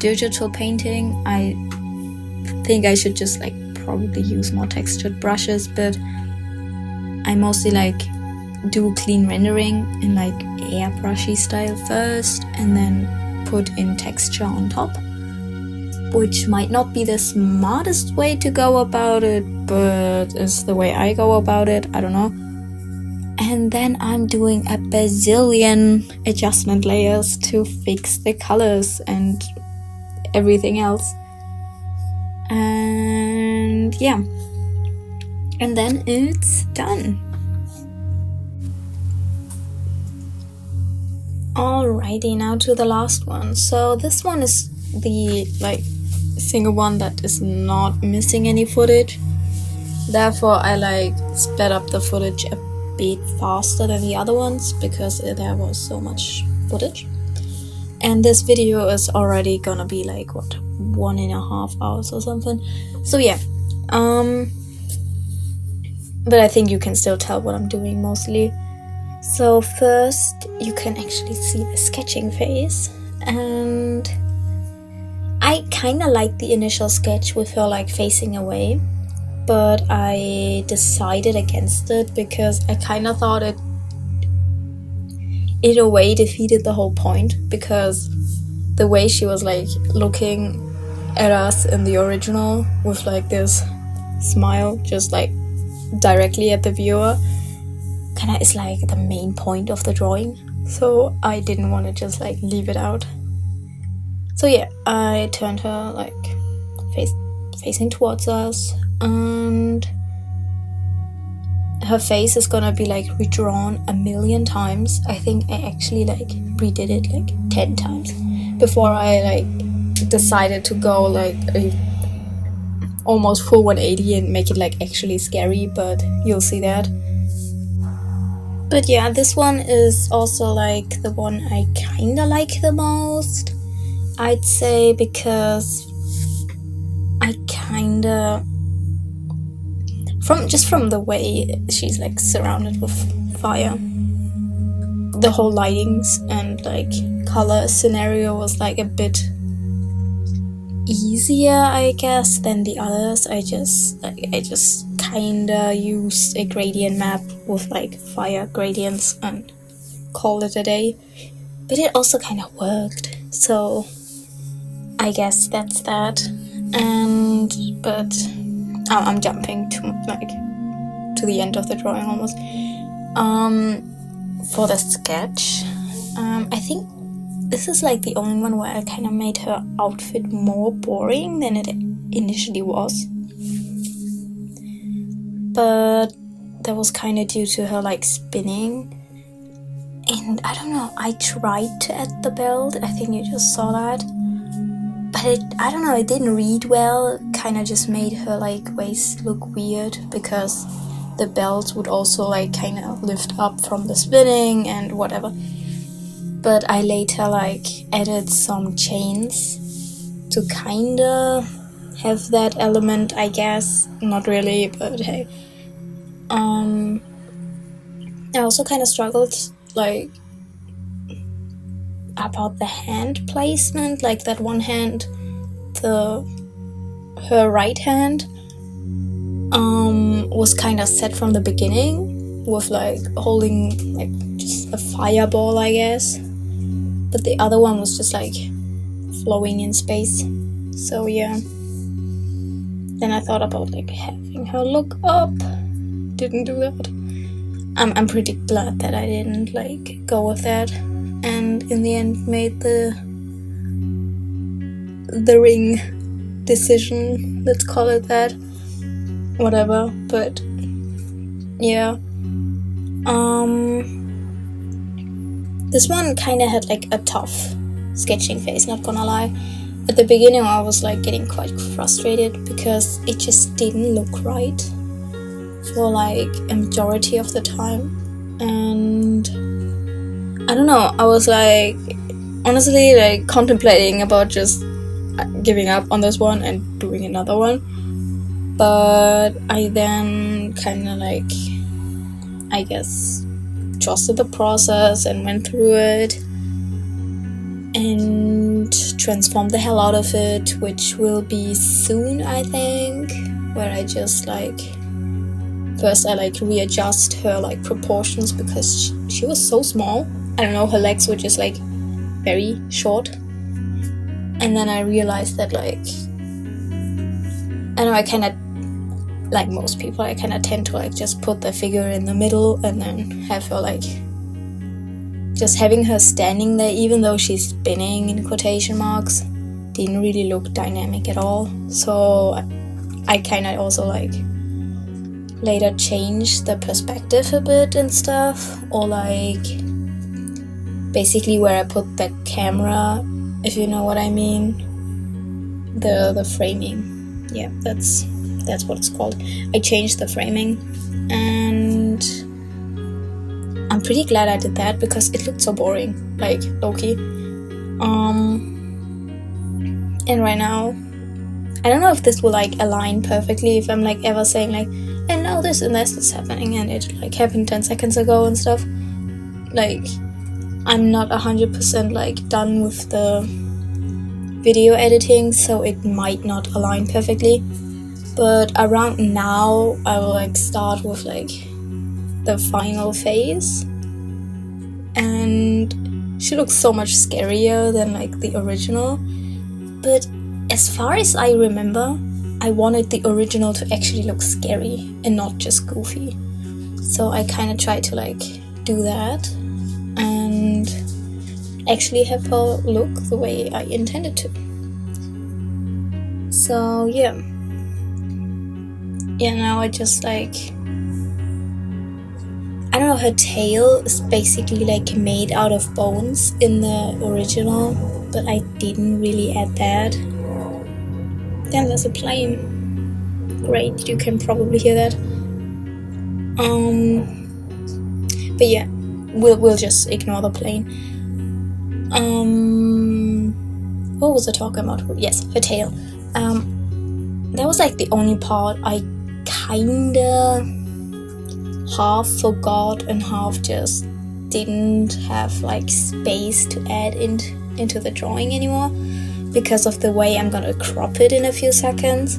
digital painting. I think I should just like probably use more textured brushes, but I mostly like do clean rendering in like airbrushy style first and then put in texture on top, which might not be the smartest way to go about it, but is the way I go about it. I don't know. And then I'm doing a bazillion adjustment layers to fix the colors and everything else. And yeah, and then it's done. Alrighty, now to the last one. So this one is the like single one that is not missing any footage. Therefore I like sped up the footage a bit faster than the other ones because there was so much footage. And this video is already gonna be like, what, 1.5 hours or something. So yeah, but I think you can still tell what I'm doing mostly. So first you can actually see the sketching phase, and I kind of like the initial sketch with her like facing away, but I decided against it because I kind of thought it in a way defeated the whole point, because the way she was like looking at us in the original with like this smile just like directly at the viewer kind of is like the main point of the drawing, so I didn't want to just like leave it out. So yeah, I turned her like facing towards us, and her face is gonna be like redrawn 1,000,000 times. I think I actually like redid it like 10 times before I like decided to go like a almost full 180 and make it like actually scary, but you'll see that. But yeah, this one is also like the one I kinda like the most, I'd say, because I kinda from the way she's like surrounded with fire, the whole lightings and like color scenario was like a bit easier, I guess, than the others. I just kinda used a gradient map with like fire gradients and called it a day, but it also kind of worked, so I guess that's that. And but I'm jumping to the end of the drawing almost. For the sketch, I think this is like the only one where I kind of made her outfit more boring than it initially was. But that was kind of due to her like spinning. And I don't know, I tried to add the belt, I think you just saw that. But I don't know, it didn't read well, kind of just made her like waist look weird, because the belt would also like kind of lift up from the spinning and whatever. But I later like added some chains to kind of have that element, I guess. Not really, but hey. I also kind of struggled like about the hand placement, like that one hand, her right hand was kind of set from the beginning with like holding like just a fireball, I guess, but the other one was just like flowing in space. So yeah, then I thought about like having her look up, didn't do that. I'm pretty glad that I didn't like go with that, and in the end made the ring decision, let's call it that, whatever. But yeah, this one kind of had like a tough sketching phase, not gonna lie. At the beginning I was like getting quite frustrated because it just didn't look right for like a majority of the time, and I don't know, I was like honestly like contemplating about just giving up on this one and doing another one. But I then kind of like, I guess, trusted the process and went through it and transformed the hell out of it, which will be soon, I think, where I just like, first I like readjust her like proportions, because she was so small. I don't know, her legs were just like very short. And then I realized that like, I know I kind of, like most people, I kind of tend to like just put the figure in the middle and then have her like, just having her standing there, even though she's spinning in quotation marks, didn't really look dynamic at all. So I kind of also like later changed the perspective a bit and stuff, or like basically where I put the camera, if you know what I mean, the framing. Yeah, that's what it's called. I changed the framing, and I'm pretty glad I did that because it looked so boring, like low-key. And right now, I don't know if this will like align perfectly, if I'm like ever saying like, and now this and this is happening, and it like happened 10 seconds ago and stuff. Like, I'm not 100% like done with the video editing, so it might not align perfectly. But around now, I will like start with like the final phase, and she looks so much scarier than like the original. But as far as I remember, I wanted the original to actually look scary and not just goofy. So I kind of tried to like do that and actually have her look the way I intended to. So yeah, now I just like, I don't know, her tail is basically like made out of bones in the original, but I didn't really add that. Then there's a plane. Great, you can probably hear that. But yeah, we'll just ignore the plane. What was I talking about? Yes, her tail. That was like the only part I kinda half forgot and half just didn't have like space to add into the drawing anymore, because of the way I'm gonna crop it in a few seconds.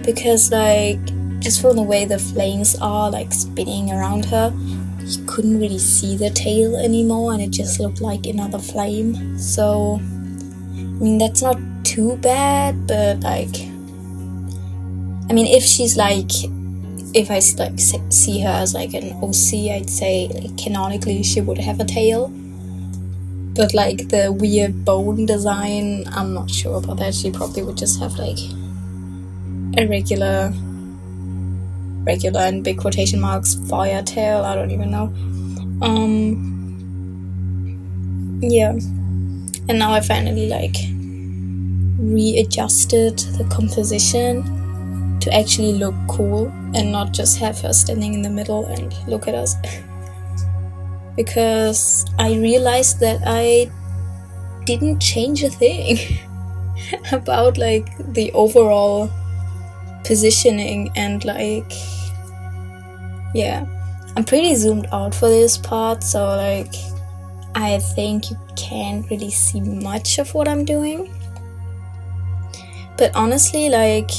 Because like, just from the way the flames are like spinning around her, you couldn't really see the tail anymore, and it just looked like another flame. So I mean, that's not too bad, but like, I mean, if she's like, if I like see her as like an OC, I'd say like canonically she would have a tail. But like the weird bone design, I'm not sure about that. She probably would just have like a regular in big quotation marks fire tail. I don't even know. Yeah. And now I finally like readjusted the composition to actually look cool and not just have her standing in the middle and look at us. Because I realized that I didn't change a thing about like the overall positioning, and like, yeah, I'm pretty zoomed out for this part, so like I think you can't really see much of what I'm doing. But honestly, like,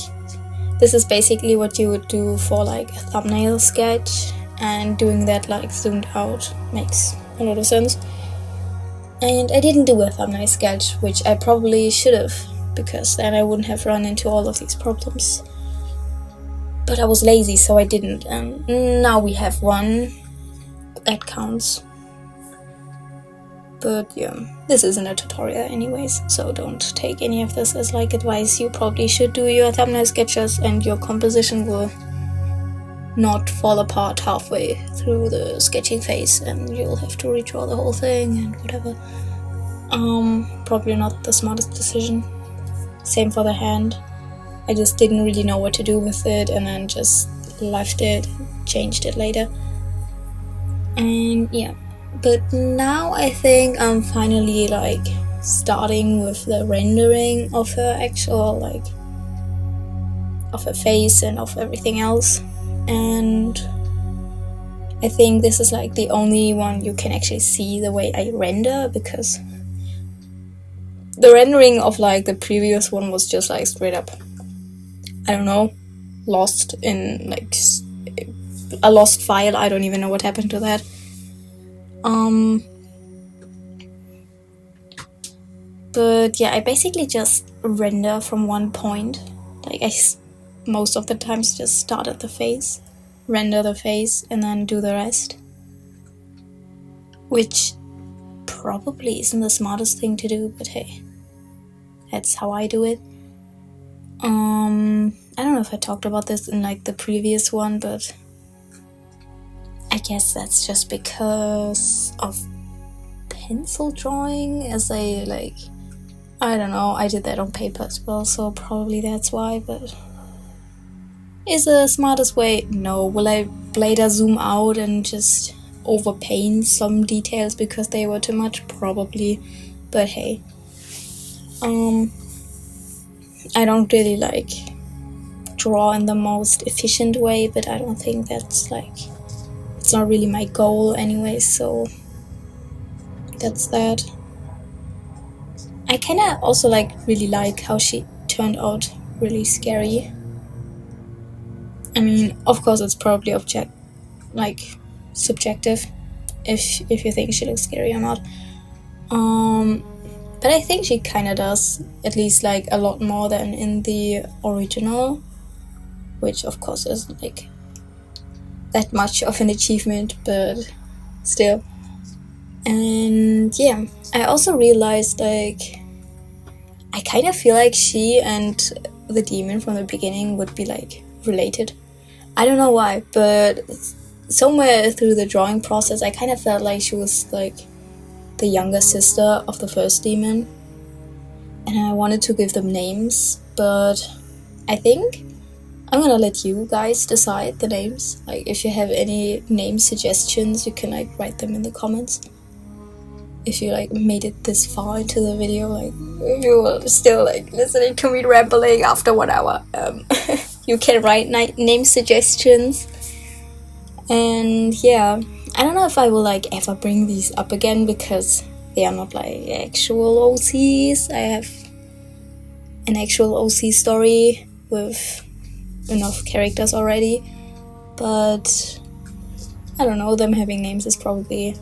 this is basically what you would do for like a thumbnail sketch, and doing that like zoomed out makes a lot of sense. And I didn't do a thumbnail sketch, which I probably should have, because then I wouldn't have run into all of these problems. But I was lazy, so I didn't, and now we have one. That counts. But yeah, this isn't a tutorial anyways, so don't take any of this as like advice. You probably should do your thumbnail sketches, and your composition will not fall apart halfway through the sketching phase, and you'll have to redraw the whole thing and whatever. Probably not the smartest decision. Same for the hand. I just didn't really know what to do with it, and then just left it, changed it later. And yeah, but now I think I'm finally like starting with the rendering of her actual, like, of her face and of everything else. And I think this is like the only one you can actually see the way I render, because the rendering of like the previous one was just like straight up, I don't know, lost in like a lost file. I don't even know what happened to that. But yeah, I basically just render from one point. Like, I most of the times just start at the face, render the face, and then do the rest. Which probably isn't the smartest thing to do, but hey, that's how I do it. I don't know if I talked about this in like the previous one, but I guess that's just because of pencil drawing, as I like, I don't know, I did that on paper as well, so probably that's why. But is the smartest way? No. Will I later zoom out and just overpaint some details because they were too much, probably, but hey. I don't really like draw in the most efficient way, but I don't think that's like, it's not really my goal anyway, so that's that. I kinda also like really like how she turned out really scary. I mean, of course it's probably subjective if you think she looks scary or not. But I think she kinda does, at least like a lot more than in the original, which of course isn't like that much of an achievement, but still. And yeah, I also realized like I kind of feel like she and the demon from the beginning would be like related. I don't know why, but somewhere through the drawing process I kind of felt like she was like the younger sister of the first demon, and I wanted to give them names, but I think I'm gonna let you guys decide the names. Like, if you have any name suggestions, you can like write them in the comments. If you like made it this far into the video, like if you were still like listening to me rambling after 1 hour, you can write name suggestions. And yeah, I don't know if I will like ever bring these up again because they are not like actual OCs. I have an actual OC story with enough characters already, but I don't know, them having names is probably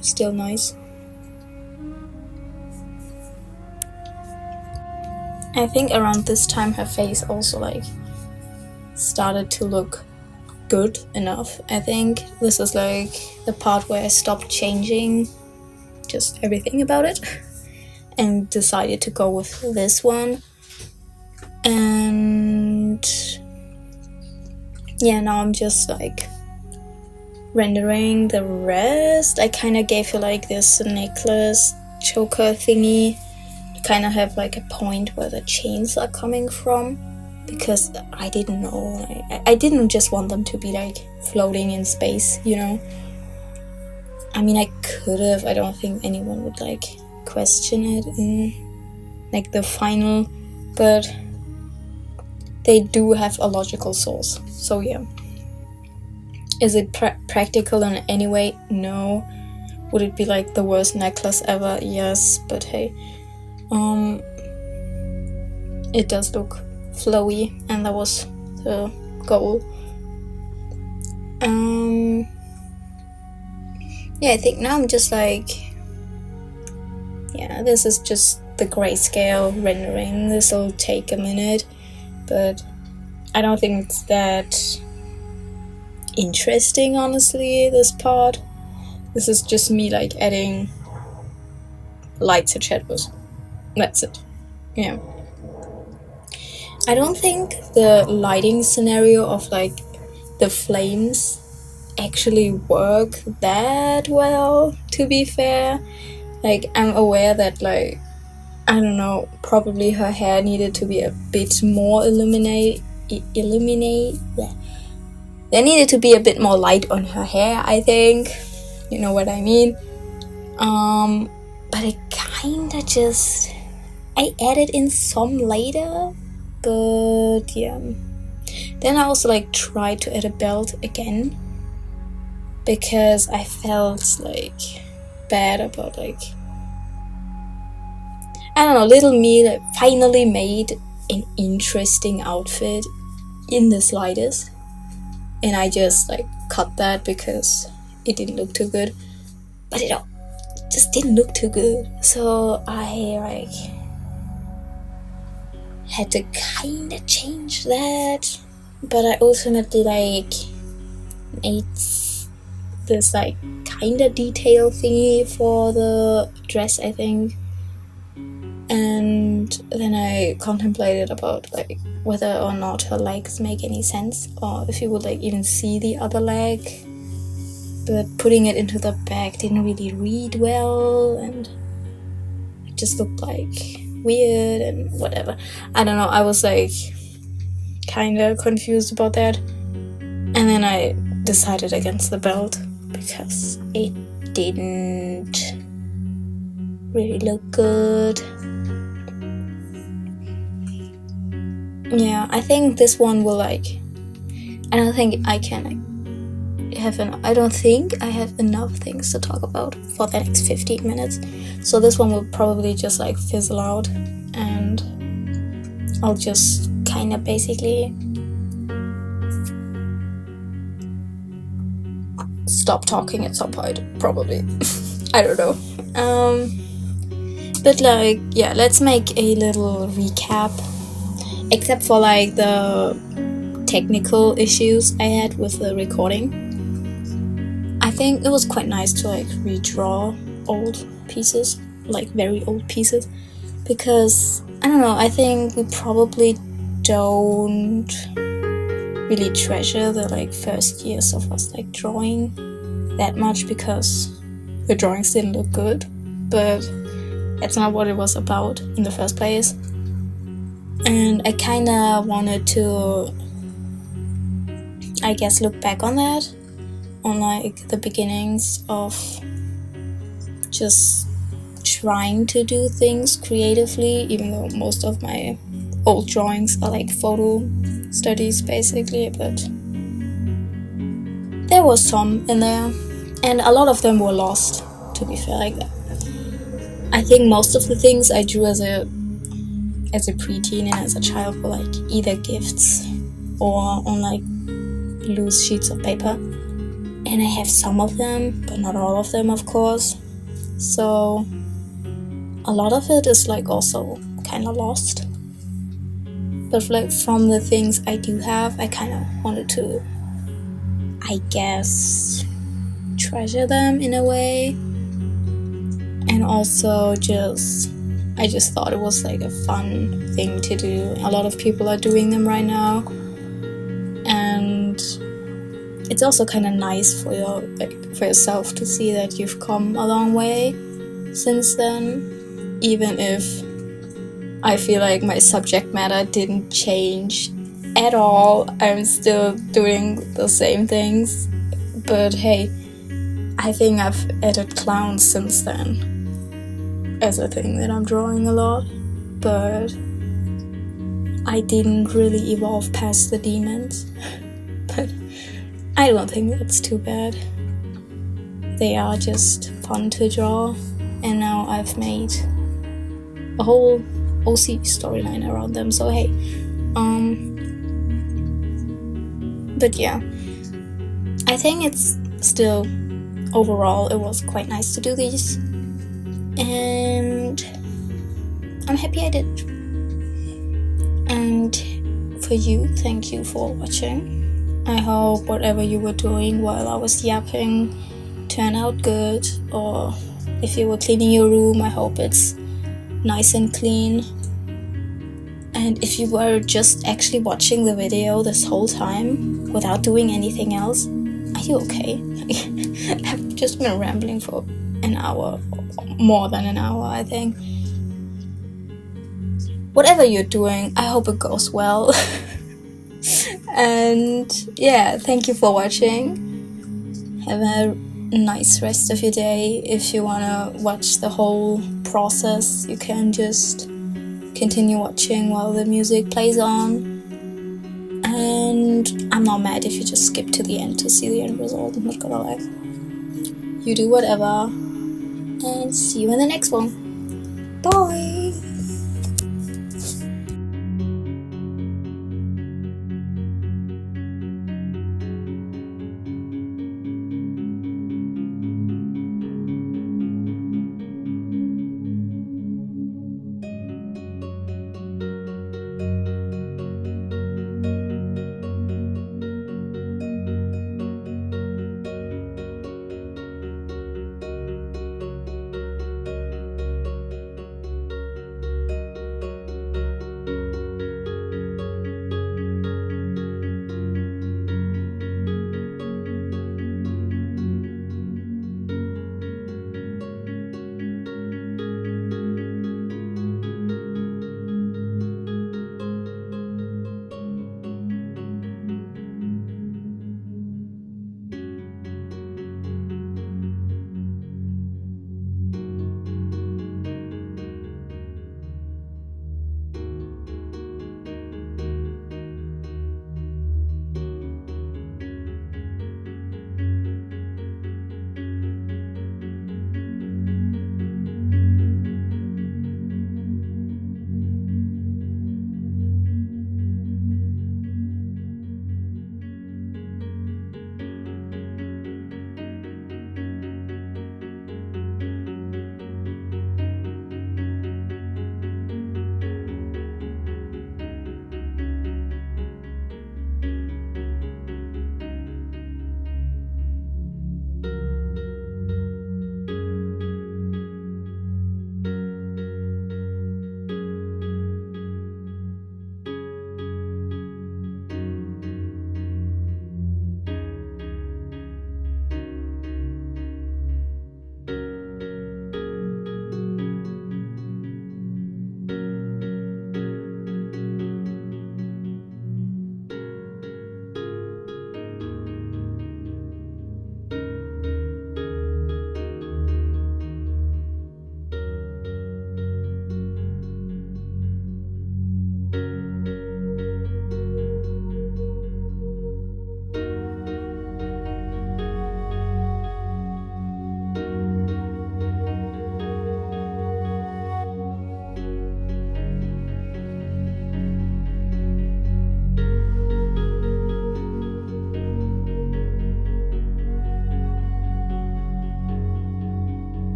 still nice. I think around this time her face also like started to look good enough. I think this is like the part where I stopped changing just everything about it and decided to go with this one. And yeah, now I'm just like rendering the rest. I kind of gave her like this necklace choker thingy to kind of have like a point where the chains are coming from, because I didn't know, I didn't just want them to be like floating in space, you know. I mean, I could have, I don't think anyone would like question it in like the final, but they do have a logical source, so yeah. Is it practical in any way? No. Would it be like the worst necklace ever? Yes, but hey, it does look flowy, and that was the goal. Yeah, I think now I'm just like, yeah, this is just the grayscale rendering. This will take a minute, but I don't think it's that interesting, honestly, this part. This is just me like adding lights and shadows. That's it. Yeah. I don't think the lighting scenario of like the flames actually work that well, to be fair. Like, I'm aware that like, I don't know, probably her hair needed to be a bit more illuminate. There needed to be a bit more light on her hair, I think. You know what I mean? But it kinda just, I added in some later, but yeah. Then I also like tried to add a belt again, because I felt like bad about like, I don't know, little me like finally made an interesting outfit in the slightest, and I just like cut that because it didn't look too good. But it just didn't look too good, so I like had to kinda change that. But I ultimately like made this like kinda detail thingy for the dress, I think. And then I contemplated about like whether or not her legs make any sense, or if you would like even see the other leg. But putting it into the bag didn't really read well, and it just looked like weird and whatever. I don't know, I was like kinda confused about that. And then I decided against the belt. because it didn't really look good. Yeah, I think this one will like, I don't think I have enough things to talk about for the next 15 minutes. So this one will probably just like fizzle out, and I'll just kind of basically stop talking at some point, probably. I don't know. But like, yeah, let's make a little recap. Except for like the technical issues I had with the recording, I think it was quite nice to like redraw old pieces, like very old pieces, because I don't know, I think we probably don't really treasure the like first years of us like drawing that much, because the drawings didn't look good, but that's not what it was about in the first place. And I kind of wanted to, I guess, look back on that, on like the beginnings of just trying to do things creatively, even though most of my old drawings are like photo studies basically, but there was some in there, and a lot of them were lost, to be fair. Like, I think most of the things I drew as a preteen and as a child were like either gifts or on like loose sheets of paper, and I have some of them, but not all of them, of course. So a lot of it is like also kind of lost, but like from the things I do have, I kind of wanted to, I guess, treasure them in a way, and also I just thought it was like a fun thing to do. A lot of people are doing them right now, and it's also kind of nice for yourself to see that you've come a long way since then, even if I feel like my subject matter didn't change at all. I'm still doing the same things, but hey, I think I've added clowns since then as a thing that I'm drawing a lot, but I didn't really evolve past the demons. But I don't think that's too bad. They are just fun to draw, and now I've made a whole OC storyline around them, so hey. But yeah, I think it's still, overall, it was quite nice to do these, and I'm happy I did. And for you, thank you for watching. I hope whatever you were doing while I was yapping turned out good, or if you were cleaning your room, I hope it's nice and clean. And if you were just actually watching the video this whole time without doing anything else, are you okay? I've just been rambling for an hour, more than an hour, I think. Whatever you're doing, I hope it goes well. And yeah, thank you for watching. Have a nice rest of your day. If you wanna watch the whole process, you can just continue watching while the music plays on. And I'm not mad if you just skip to the end to see the end result, I'm not gonna lie. You do whatever, and see you in the next one. Bye!